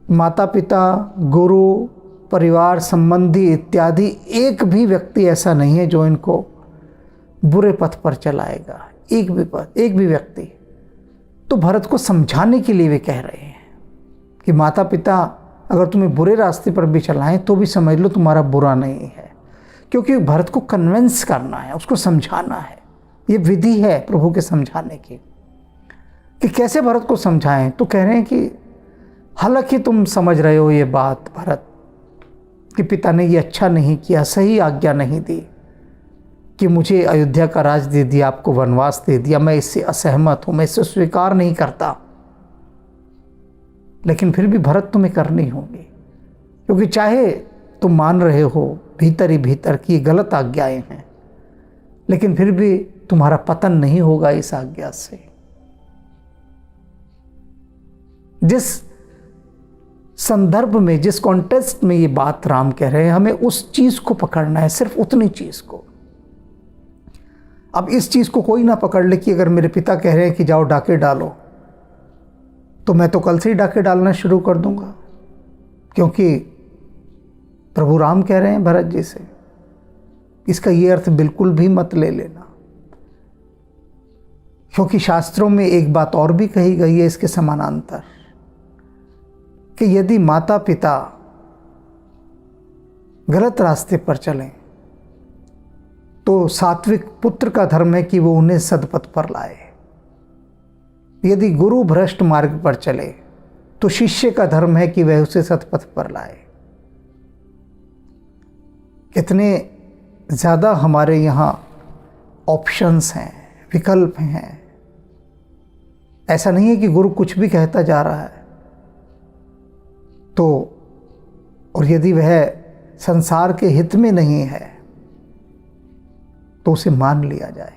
माता पिता, गुरु, परिवार संबंधी इत्यादि एक भी व्यक्ति ऐसा नहीं है जो इनको बुरे पथ पर चलाएगा। एक भी व्यक्ति। तो भरत को समझाने के लिए वे कह रहे हैं कि माता पिता अगर तुम्हें बुरे रास्ते पर भी चलाएं तो भी समझ लो तुम्हारा बुरा नहीं है, क्योंकि भरत को कन्विंस करना है, उसको समझाना है। ये विधि है प्रभु के समझाने की कि कैसे भरत को समझाएं। तो कह रहे हैं कि हालांकि तुम समझ रहे हो ये बात भरत कि पिता ने ये अच्छा नहीं किया, सही आज्ञा नहीं दी कि मुझे अयोध्या का राज दे दिया, आपको वनवास दे दिया, मैं इससे असहमत हूं, मैं इससे स्वीकार नहीं करता। लेकिन फिर भी भरत तुम्हें करनी होगी, क्योंकि चाहे तुम मान रहे हो भीतर ही भीतर कि ये गलत आज्ञाएं हैं, लेकिन फिर भी तुम्हारा पतन नहीं होगा इस आज्ञा से। जिस संदर्भ में, जिस कॉन्टेक्स्ट में ये बात राम कह रहे हैं, हमें उस चीज को पकड़ना है, सिर्फ उतनी चीज को। अब इस चीज को कोई ना पकड़ ले कि अगर मेरे पिता कह रहे हैं कि जाओ डाके डालो, तो मैं तो कल से ही डाके डालना शुरू कर दूंगा, क्योंकि प्रभु राम कह रहे हैं भरत जी से। इसका ये अर्थ बिल्कुल भी मत ले लेना, क्योंकि शास्त्रों में एक बात और भी कही गई है इसके समानांतर, कि यदि माता पिता गलत रास्ते पर चलें तो सात्विक पुत्र का धर्म है कि वो उन्हें सदपथ पर लाए। यदि गुरु भ्रष्ट मार्ग पर चले तो शिष्य का धर्म है कि वह उसे सतपथ पर लाए। कितने ज़्यादा हमारे यहाँ ऑप्शंस हैं, विकल्प हैं। ऐसा नहीं है कि गुरु कुछ भी कहता जा रहा है तो, और यदि वह संसार के हित में नहीं है तो उसे मान लिया जाए।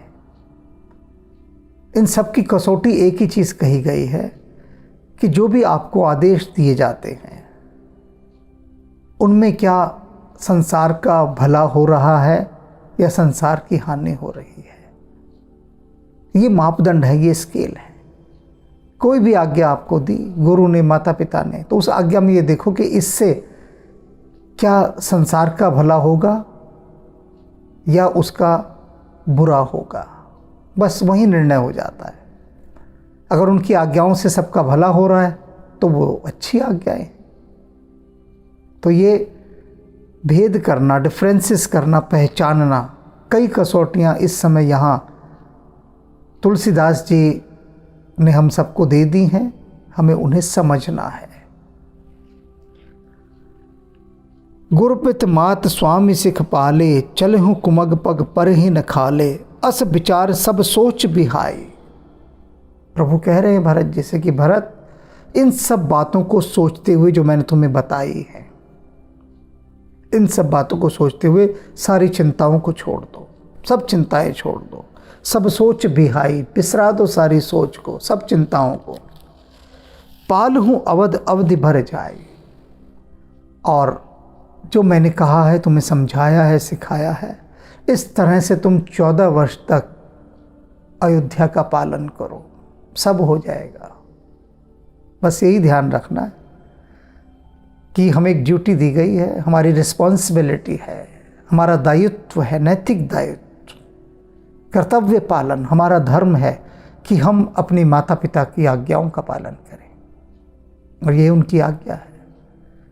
इन सब की कसौटी एक ही चीज़ कही गई है कि जो भी आपको आदेश दिए जाते हैं उनमें क्या संसार का भला हो रहा है या संसार की हानि हो रही है। ये मापदंड है, ये स्केल है। कोई भी आज्ञा आपको दी गुरु ने, माता पिता ने, तो उस आज्ञा में ये देखो कि इससे क्या संसार का भला होगा या उसका बुरा होगा। बस वही निर्णय हो जाता है। अगर उनकी आज्ञाओं से सबका भला हो रहा है तो वो अच्छी आज्ञाएं। तो ये भेद करना, डिफरेंसेस करना, पहचानना, कई कसौटियाँ इस समय यहाँ तुलसीदास जी ने हम सबको दे दी हैं, हमें उन्हें समझना है। गुरपित मात स्वामी सिख पाले, चलहु कुमग पग पर ही न खाले, अस विचार सब सोच बिहाई। प्रभु कह रहे हैं भरत जी से कि भरत, इन सब बातों को सोचते हुए जो मैंने तुम्हें बताई है, इन सब बातों को सोचते हुए सारी चिंताओं को छोड़ दो, सब चिंताएं छोड़ दो, सब सोच बिहाई, बिसरा दो सारी सोच को, सब चिंताओं को। पाल हूँ अवध अवधि भर जाए। और जो मैंने कहा है, तुम्हें समझाया है, सिखाया है, इस तरह से तुम 14 वर्ष तक अयोध्या का पालन करो, सब हो जाएगा। बस यही ध्यान रखना है कि हमें एक ड्यूटी दी गई है, हमारी रिस्पॉन्सिबिलिटी है, हमारा दायित्व है, नैतिक दायित्व कर्तव्य पालन, हमारा धर्म है कि हम अपनी माता पिता की आज्ञाओं का पालन करें, और ये उनकी आज्ञा है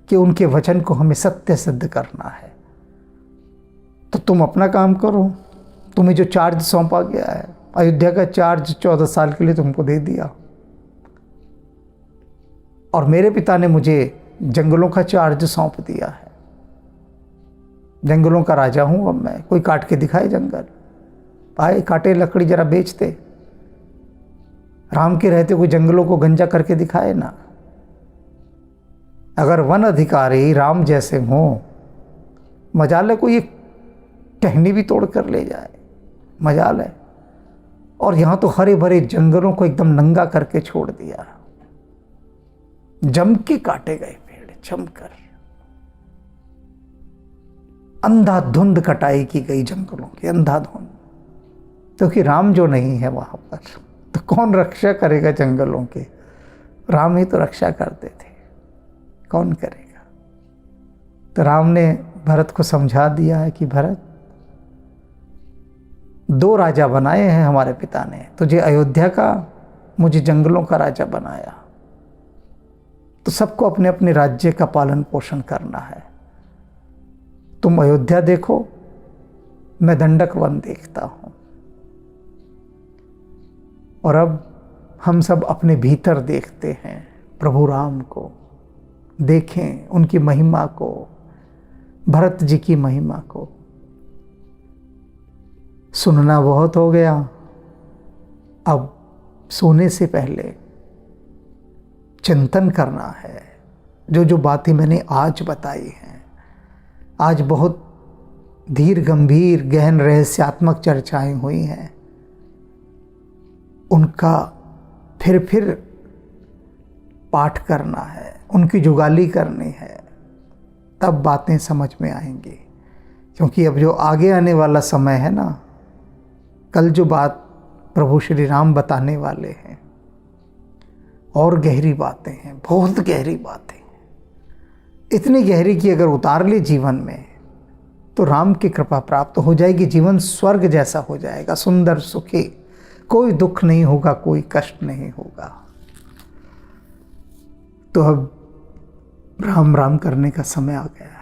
कि उनके वचन को हमें सत्य सिद्ध करना है। तो तुम अपना काम करो। तुम्हें जो चार्ज सौंपा गया है, अयोध्या का चार्ज 14 साल के लिए तुमको दे दिया, और मेरे पिता ने मुझे जंगलों का चार्ज सौंप दिया है। जंगलों का राजा हूं अब मैं। कोई काट के दिखाए जंगल, आए काटे लकड़ी जरा बेचते। राम के रहते कोई जंगलों को गंजा करके दिखाए ना। अगर वन अधिकारी राम जैसे हों, मजाल है कोई एक टहनी भी तोड़ कर ले जाए, मजाल है। और यहां तो हरे भरे जंगलों को एकदम नंगा करके छोड़ दिया। जम के काटे गए पेड़, जमकर अंधाधुंध कटाई की गई जंगलों की, अंधाधुंध। क्योंकि राम जो नहीं है वहां पर, तो कौन रक्षा करेगा जंगलों के? राम ही तो रक्षा करते थे, कौन करेगा? तो राम ने भरत को समझा दिया है कि भरत, 2 राजा बनाए हैं हमारे पिता ने, तुझे अयोध्या का, मुझे जंगलों का राजा बनाया। तो सबको अपने अपने राज्य का पालन पोषण करना है। तुम अयोध्या देखो, मैं दंडक वन देखता हूं। और अब हम सब अपने भीतर देखते हैं प्रभु राम को, देखें उनकी महिमा को, भरत जी की महिमा को। सुनना बहुत हो गया, अब सोने से पहले चिंतन करना है। जो जो बातें मैंने आज बताई हैं, आज बहुत धीर गंभीर गहन रहस्यात्मक चर्चाएं हुई हैं, उनका फिर पाठ करना है, उनकी जुगाली करनी है, तब बातें समझ में आएंगी। क्योंकि अब जो आगे आने वाला समय है ना, कल जो बात प्रभु श्री राम बताने वाले हैं, और गहरी बातें हैं, बहुत गहरी बातें हैं। इतनी गहरी कि अगर उतार ली जीवन में तो राम की कृपा प्राप्त हो जाएगी। जीवन स्वर्ग जैसा हो जाएगा, सुंदर सुखी, कोई दुख नहीं होगा, कोई कष्ट नहीं होगा। तो अब राम राम करने का समय आ गया है।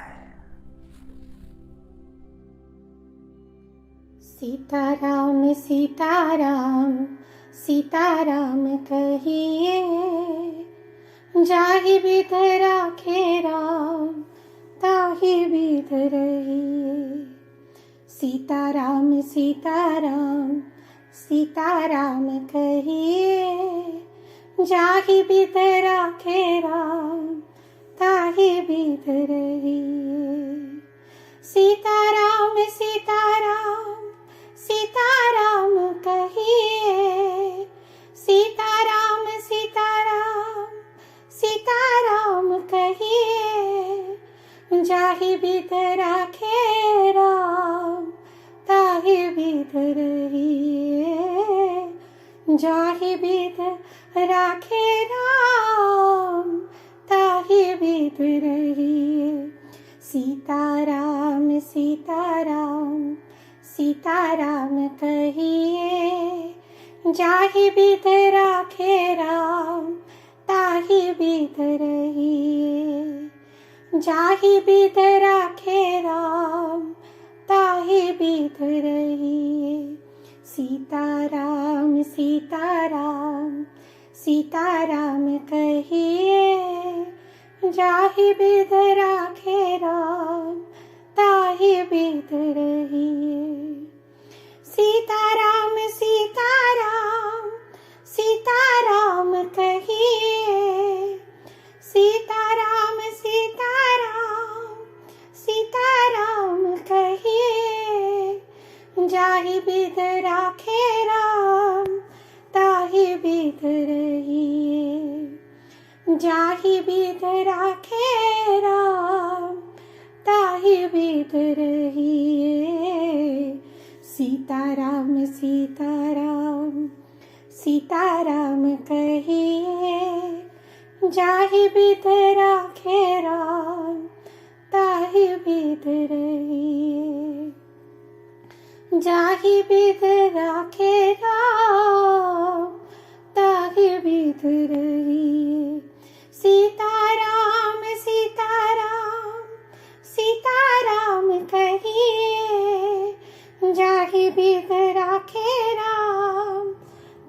सीताराम सीताराम सीताराम कहिए, जाहि विध राखे राम ताहि विध रहिए। सीताराम सीताराम सीताराम कहिए, जाहि विध राखे राम ताहि विध रहिए। सीताराम सीताराम सीताराम कहिए, सीताराम सीताराम सीताराम कहिए, जाहि विध राखे राम ताहि विध रहिए। जाहि विध राखे राम ताहि विध रहिए। सीताराम सीताराम सीताराम कहिए, जाहि विध राखे राम ताहि विध रहिए। जाहि विध राखे राम ताहि विध रहिए। सीताराम सीताराम सीताराम कहिए, जाहि विध राखे राम ताहि विध रहिए। सीताराम सीताराम सीताराम कहिए, सीताराम सीताराम सीताराम कहिए, जाहि विध राखे राम ताहि विध रहिए। जाहि विध राखे राम ताहि विध रहिए। सीताराम सीताराम सीताराम कहिए, जाहि विध राखे राम ताहि विध रहिए। जाहि बिध राखे राम ताहि बिध रहिए। सीताराम सीताराम सीताराम कहिए, जाहि बिध राखे राम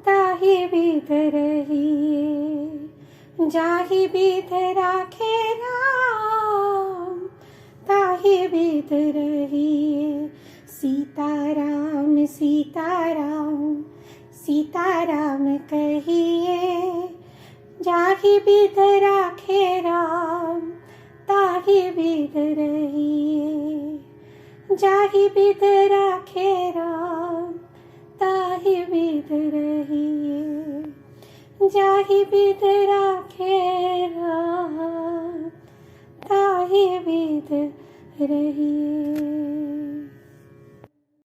ताहि बिध रहिए। जाहि बिध राखे राम ताहि बिध रहिए। सीताराम सीताराम सीताराम कहिए, जाहि बिध राखे राम ताहि बिध रहिए। जाहि बिध राखे राम ताहि बिध रहिए। जाहि बिध राखे राम ताहि बिध रहिए।